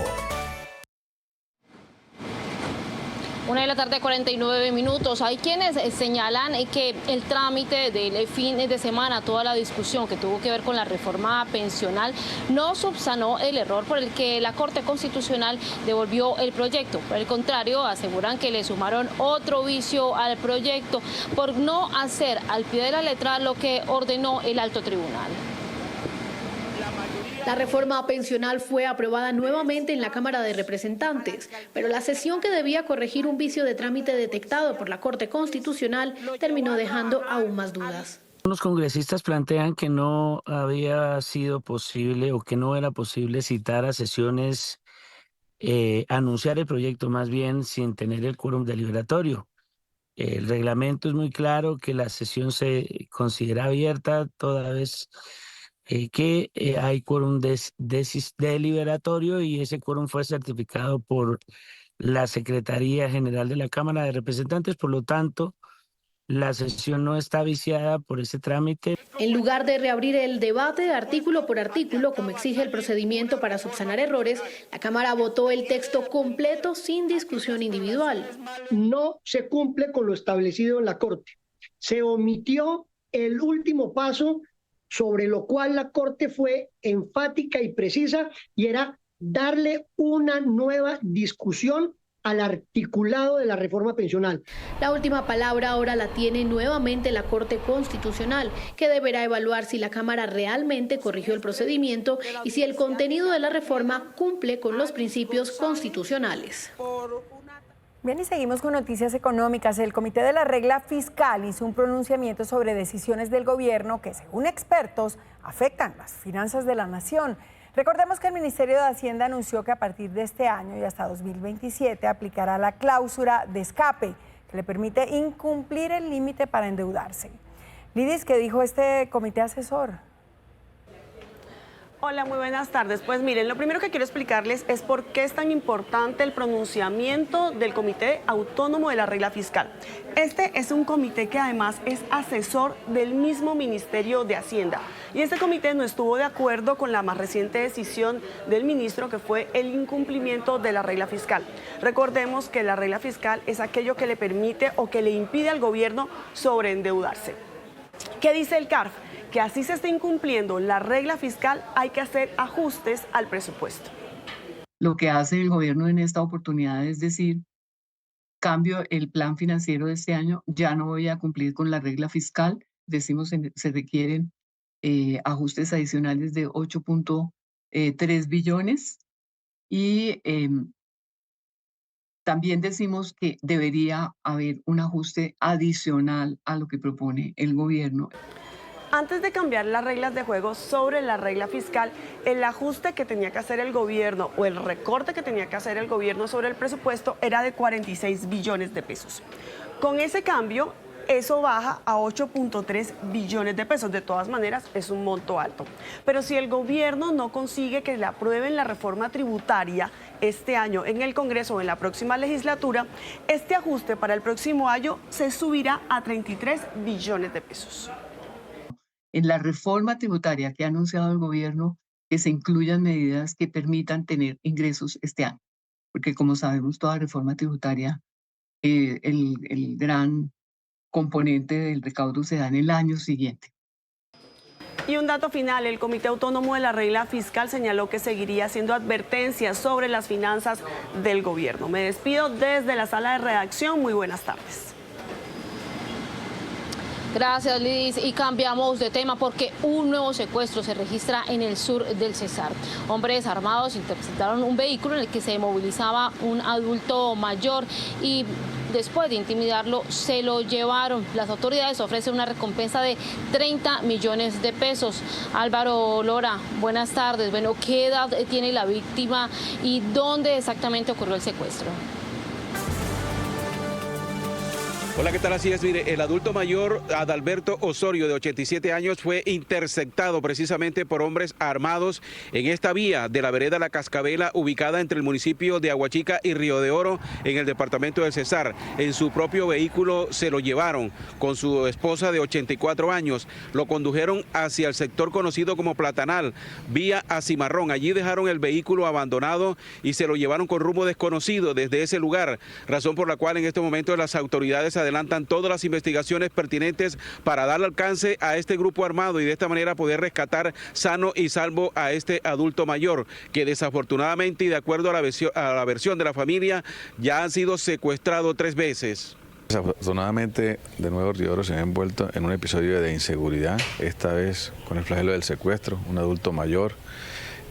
1:49 a.m. Hay quienes señalan que el trámite del fin de semana, toda la discusión que tuvo que ver con la reforma pensional, no subsanó el error por el que la Corte Constitucional devolvió el proyecto. Por el contrario, aseguran que le sumaron otro vicio al proyecto por no hacer al pie de la letra lo que ordenó el alto tribunal. La reforma pensional fue aprobada nuevamente en la Cámara de Representantes, pero la sesión que debía corregir un vicio de trámite detectado por la Corte Constitucional terminó dejando aún más dudas. Los congresistas plantean que no había sido posible o que no era posible citar a sesiones, anunciar el proyecto más bien sin tener el quórum deliberatorio. El reglamento es muy claro que la sesión se considera abierta toda vez que hay quórum deliberatorio, y ese quórum fue certificado por la Secretaría General de la Cámara de Representantes. Por lo tanto, la sesión no está viciada por ese trámite. En lugar de reabrir el debate artículo por artículo, como exige el procedimiento para subsanar errores, la Cámara votó el texto completo sin discusión individual. No se cumple con lo establecido en la Corte. Se omitió el último paso, sobre lo cual la Corte fue enfática y precisa, y era darle una nueva discusión al articulado de la reforma pensional. La última palabra ahora la tiene nuevamente la Corte Constitucional, que deberá evaluar si la Cámara realmente corrigió el procedimiento y si el contenido de la reforma cumple con los principios constitucionales. Bien, y seguimos con noticias económicas. El Comité de la Regla Fiscal hizo un pronunciamiento sobre decisiones del gobierno que, según expertos, afectan las finanzas de la nación. Recordemos que el Ministerio de Hacienda anunció que a partir de este año y hasta 2027 aplicará la cláusula de escape, que le permite incumplir el límite para endeudarse. Lidis, ¿qué dijo este comité asesor? Hola, muy buenas tardes. Pues miren, lo primero que quiero explicarles es por qué es tan importante el pronunciamiento del Comité Autónomo de la Regla Fiscal. Este es un comité que además es asesor del mismo Ministerio de Hacienda. Y este comité no estuvo de acuerdo con la más reciente decisión del ministro, que fue el incumplimiento de la regla fiscal. Recordemos que la regla fiscal es aquello que le permite o que le impide al gobierno sobreendeudarse. ¿Qué dice el CARF? Que así se esté incumpliendo la regla fiscal, hay que hacer ajustes al presupuesto. Lo que hace el gobierno en esta oportunidad es decir, cambio el plan financiero de este año, ya no voy a cumplir con la regla fiscal, decimos se requieren ajustes adicionales de 8.3 billones y también decimos que debería haber un ajuste adicional a lo que propone el gobierno. Antes de cambiar las reglas de juego sobre la regla fiscal, el ajuste que tenía que hacer el gobierno o el recorte que tenía que hacer el gobierno sobre el presupuesto era de 46 billones de pesos. Con ese cambio, eso baja a 8.3 billones de pesos. De todas maneras, es un monto alto. Pero si el gobierno no consigue que le aprueben la reforma tributaria este año en el Congreso o en la próxima legislatura, este ajuste para el próximo año se subirá a 33 billones de pesos. En la reforma tributaria que ha anunciado el gobierno, que se incluyan medidas que permitan tener ingresos este año. Porque como sabemos, toda reforma tributaria, el gran componente del recaudo se da en el año siguiente. Y un dato final, el Comité Autónomo de la Regla Fiscal señaló que seguiría haciendo advertencias sobre las finanzas del gobierno. Me despido desde la sala de redacción. Muy buenas tardes. Gracias, Liz. Y cambiamos de tema porque un nuevo secuestro se registra en el sur del Cesar. Hombres armados interceptaron un vehículo en el que se movilizaba un adulto mayor y después de intimidarlo se lo llevaron. Las autoridades ofrecen una recompensa de 30 millones de pesos. Álvaro Lora, buenas tardes. Bueno, ¿qué edad tiene la víctima y dónde exactamente ocurrió el secuestro? Hola, ¿qué tal? Así es, mire, el adulto mayor Adalberto Osorio, de 87 años, fue interceptado precisamente por hombres armados en esta vía de la vereda La Cascabela, ubicada entre el municipio de Aguachica y Río de Oro, en el departamento del Cesar. En su propio vehículo se lo llevaron con su esposa de 84 años. Lo condujeron hacia el sector conocido como Platanal, vía a Cimarrón. Allí dejaron el vehículo abandonado y se lo llevaron con rumbo desconocido desde ese lugar, razón por la cual en este momento las autoridades adelantan todas las investigaciones pertinentes para darle alcance a este grupo armado y de esta manera poder rescatar sano y salvo a este adulto mayor, que desafortunadamente y de acuerdo a la versión de la familia ya han sido secuestrados 3 veces. Desafortunadamente, de nuevo Río de Oro se ha envuelto en un episodio de inseguridad, esta vez con el flagelo del secuestro, un adulto mayor,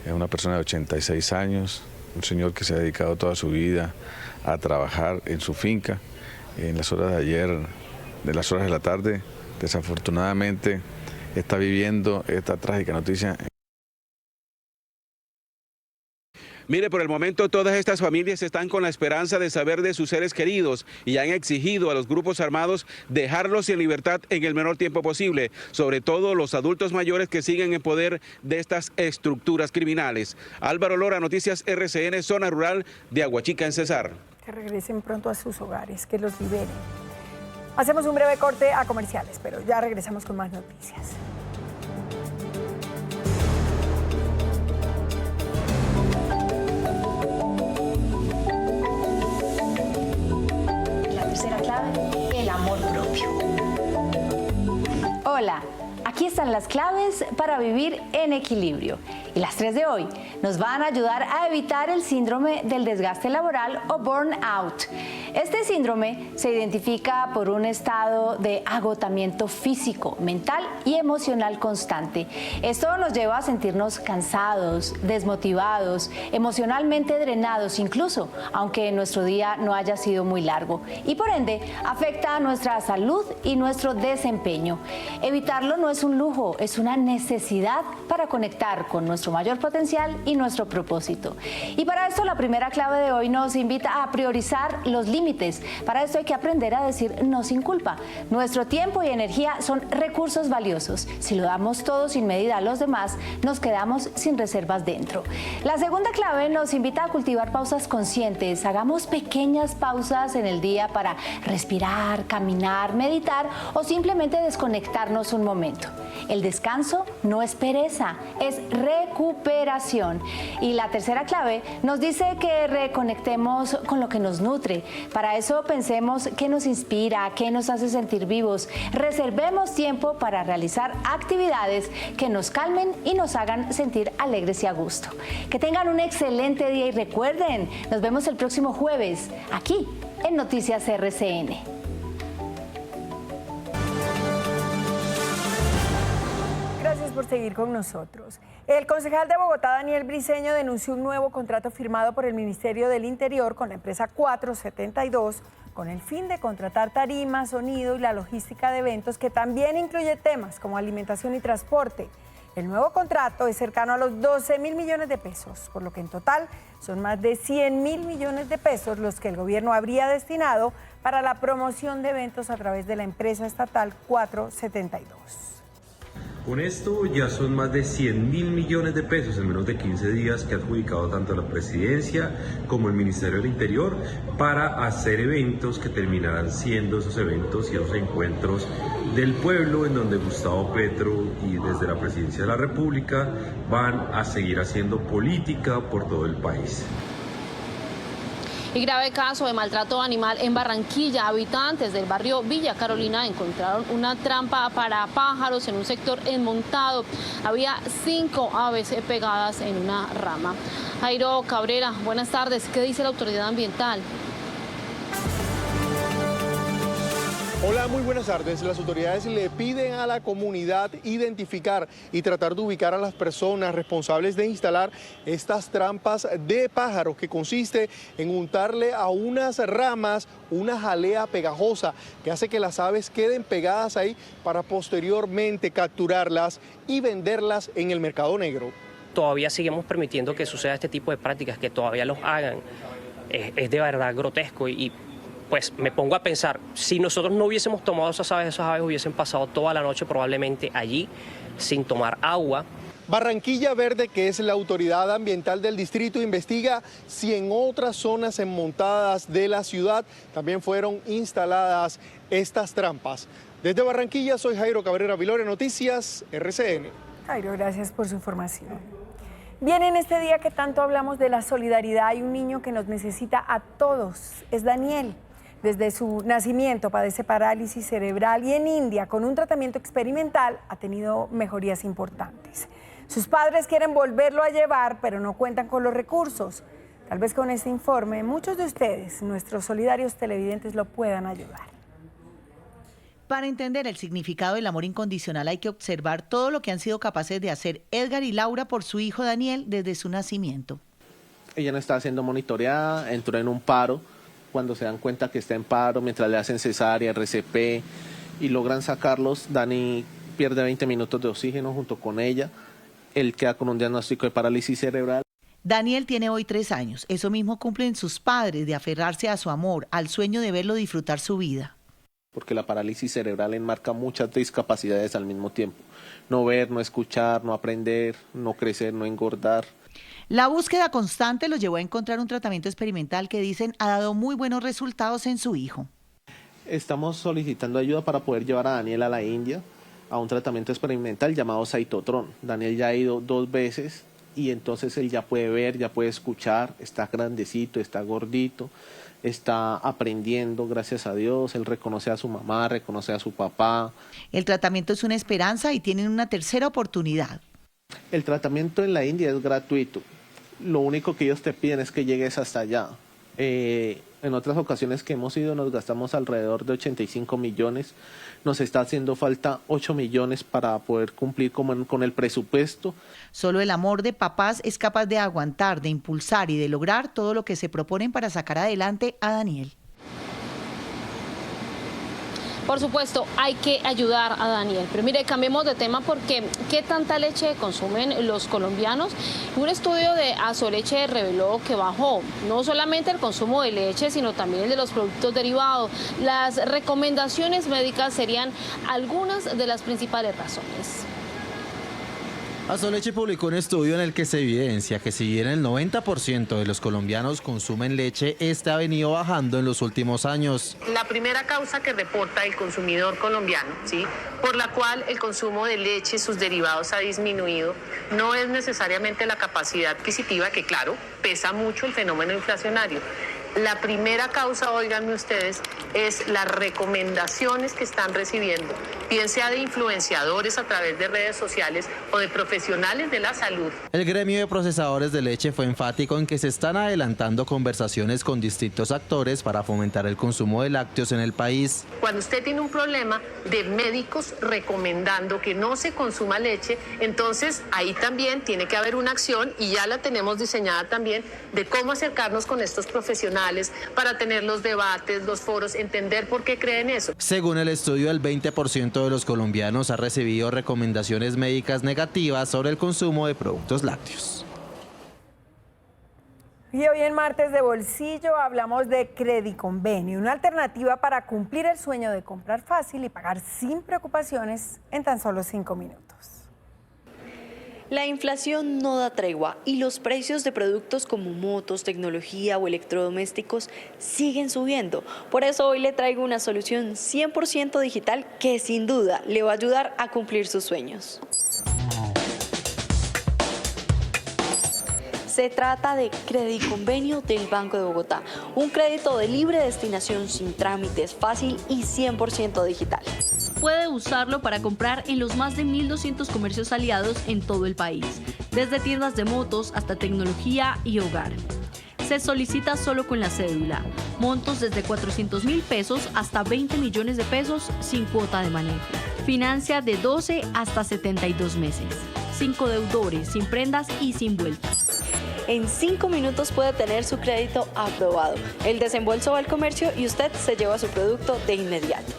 una persona de 86 años, un señor que se ha dedicado toda su vida a trabajar en su finca. En las horas de ayer, de las horas de la tarde, desafortunadamente está viviendo esta trágica noticia. Mire, por el momento todas estas familias están con la esperanza de saber de sus seres queridos y han exigido a los grupos armados dejarlos en libertad en el menor tiempo posible, sobre todo los adultos mayores que siguen en poder de estas estructuras criminales. Álvaro Lora, Noticias RCN, zona rural de Aguachica en Cesar. Que regresen pronto a sus hogares, que los liberen. Hacemos un breve corte a comerciales, pero ya regresamos con más noticias. La tercera clave, el amor propio. Hola, aquí están las claves para vivir en equilibrio. Y las 3 de hoy nos van a ayudar a evitar el síndrome del desgaste laboral o burnout. Este síndrome se identifica por un estado de agotamiento físico, mental y emocional constante. Esto nos lleva a sentirnos cansados, desmotivados, emocionalmente drenados incluso, aunque nuestro día no haya sido muy largo. Y por ende, afecta a nuestra salud y nuestro desempeño. Evitarlo no es un lujo, es una necesidad para conectar con nuestro mayor potencial y nuestro propósito. Y para esto la primera clave de hoy nos invita a priorizar los límites. Para esto hay que aprender a decir no sin culpa. Nuestro tiempo y energía son recursos valiosos. Si lo damos todo sin medida a los demás, nos quedamos sin reservas dentro. La segunda clave nos invita a cultivar pausas conscientes. Hagamos pequeñas pausas en el día para respirar, caminar, meditar o simplemente desconectarnos un momento. El descanso no es pereza, es recuperación. Y la tercera clave nos dice que reconectemos con lo que nos nutre. Para eso pensemos qué nos inspira, qué nos hace sentir vivos. Reservemos tiempo para realizar actividades que nos calmen y nos hagan sentir alegres y a gusto. Que tengan un excelente día y recuerden, nos vemos el próximo jueves aquí en Noticias RCN. Gracias por seguir con nosotros. El concejal de Bogotá, Daniel Briceño, denunció un nuevo contrato firmado por el Ministerio del Interior con la empresa 472, con el fin de contratar tarimas, sonido y la logística de eventos, que también incluye temas como alimentación y transporte. El nuevo contrato es cercano a los 12.000 millones de pesos, por lo que en total son más de 100.000 millones de pesos los que el gobierno habría destinado para la promoción de eventos a través de la empresa estatal 472. Con esto ya son más de 100.000 millones de pesos en menos de 15 días que ha adjudicado tanto la Presidencia como el Ministerio del Interior para hacer eventos que terminarán siendo esos eventos y esos encuentros del pueblo, en donde Gustavo Petro y desde la Presidencia de la República van a seguir haciendo política por todo el país. Y grave caso de maltrato animal en Barranquilla. Habitantes del barrio Villa Carolina encontraron una trampa para pájaros en un sector enmontado. Había 5 aves pegadas en una rama. Jairo Cabrera, buenas tardes. ¿Qué dice la autoridad ambiental? Hola, muy buenas tardes. Las autoridades le piden a la comunidad identificar y tratar de ubicar a las personas responsables de instalar estas trampas de pájaros, que consiste en untarle a unas ramas una jalea pegajosa que hace que las aves queden pegadas ahí para posteriormente capturarlas y venderlas en el mercado negro. Todavía seguimos permitiendo que suceda este tipo de prácticas, que todavía los hagan. Es de verdad grotesco y pues me pongo a pensar, si nosotros no hubiésemos tomado esas aves hubiesen pasado toda la noche probablemente allí sin tomar agua. Barranquilla Verde, que es la autoridad ambiental del distrito, investiga si en otras zonas enmontadas de la ciudad también fueron instaladas estas trampas. Desde Barranquilla, soy Jairo Cabrera, Viloria Noticias, RCN. Jairo, gracias por su información. Bien, en este día que tanto hablamos de la solidaridad, hay un niño que nos necesita a todos, es Daniel. Desde su nacimiento padece parálisis cerebral y en India, con un tratamiento experimental, ha tenido mejorías importantes. Sus padres quieren volverlo a llevar, pero no cuentan con los recursos. Tal vez con este informe, muchos de ustedes, nuestros solidarios televidentes, lo puedan ayudar. Para entender el significado del amor incondicional hay que observar todo lo que han sido capaces de hacer Edgar y Laura por su hijo Daniel desde su nacimiento. Ella no está siendo monitoreada, entró en un paro. Cuando se dan cuenta que está en paro, mientras le hacen cesárea, RCP y logran sacarlos, Dani pierde 20 minutos de oxígeno junto con ella. Él queda con un diagnóstico de parálisis cerebral. Daniel tiene hoy 3 años. Eso mismo cumplen sus padres, de aferrarse a su amor, al sueño de verlo disfrutar su vida. Porque la parálisis cerebral enmarca muchas discapacidades al mismo tiempo. No ver, no escuchar, no aprender, no crecer, no engordar. La búsqueda constante los llevó a encontrar un tratamiento experimental que dicen ha dado muy buenos resultados en su hijo. Estamos solicitando ayuda para poder llevar a Daniel a la India a un tratamiento experimental llamado Cytotron. Daniel ya ha ido 2 veces y entonces él ya puede ver, ya puede escuchar, está grandecito, está gordito, está aprendiendo, gracias a Dios. Él reconoce a su mamá, reconoce a su papá. El tratamiento es una esperanza y tienen una tercera oportunidad. El tratamiento en la India es gratuito. Lo único que ellos te piden es que llegues hasta allá. En otras ocasiones que hemos ido nos gastamos alrededor de 85 millones. Nos está haciendo falta 8 millones para poder cumplir con el presupuesto. Solo el amor de papás es capaz de aguantar, de impulsar y de lograr todo lo que se proponen para sacar adelante a Daniel. Por supuesto, hay que ayudar a Daniel. Pero mire, cambiemos de tema porque ¿qué tanta leche consumen los colombianos? Un estudio de Asoleche reveló que bajó no solamente el consumo de leche, sino también el de los productos derivados. Las recomendaciones médicas serían algunas de las principales razones. Asoleche publicó un estudio en el que se evidencia que si bien el 90% de los colombianos consumen leche, esta ha venido bajando en los últimos años. La primera causa que reporta el consumidor colombiano, ¿sí?, por la cual el consumo de leche y sus derivados ha disminuido, no es necesariamente la capacidad adquisitiva, que claro, pesa mucho el fenómeno inflacionario. La primera causa, óiganme ustedes, es las recomendaciones que están recibiendo. bien sea de influenciadores a través de redes sociales o de profesionales de la salud. El gremio de procesadores de leche fue enfático en que se están adelantando conversaciones con distintos actores para fomentar el consumo de lácteos en el país. Cuando usted tiene un problema de médicos recomendando que no se consuma leche, entonces ahí también tiene que haber una acción, y ya la tenemos diseñada también, de cómo acercarnos con estos profesionales para tener los debates, los foros, entender por qué creen eso. Según el estudio, el 20% de los colombianos ha recibido recomendaciones médicas negativas sobre el consumo de productos lácteos. Y hoy en Martes de Bolsillo hablamos de Crediconvenio, una alternativa para cumplir el sueño de comprar fácil y pagar sin preocupaciones en tan solo 5 minutos. La inflación no da tregua y los precios de productos como motos, tecnología o electrodomésticos siguen subiendo. Por eso hoy le traigo una solución 100% digital que sin duda le va a ayudar a cumplir sus sueños. Se trata de Crediconvenio del Banco de Bogotá, un crédito de libre destinación sin trámites, fácil y 100% digital. Puede usarlo para comprar en los más de 1.200 comercios aliados en todo el país, desde tiendas de motos hasta tecnología y hogar. Se solicita solo con la cédula, montos desde 400.000 pesos hasta 20 millones de pesos sin cuota de manejo. Financia de 12 hasta 72 meses, sin codeudores, sin prendas y sin vueltas. En 5 minutos puede tener su crédito aprobado. El desembolso va al comercio y usted se lleva su producto de inmediato.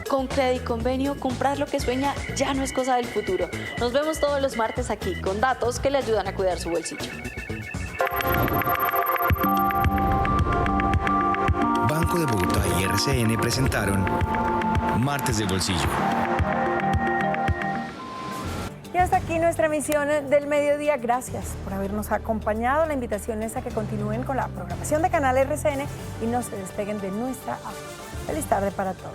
Con Crediconvenio, comprar lo que sueña ya no es cosa del futuro. Nos vemos todos los martes aquí con datos que le ayudan a cuidar su bolsillo. Banco de Bogotá y RCN presentaron Martes de Bolsillo. Y hasta aquí nuestra emisión del mediodía. Gracias por habernos acompañado. La invitación es a que continúen con la programación de Canal RCN y no se despeguen de nuestra app. Feliz tarde para todos.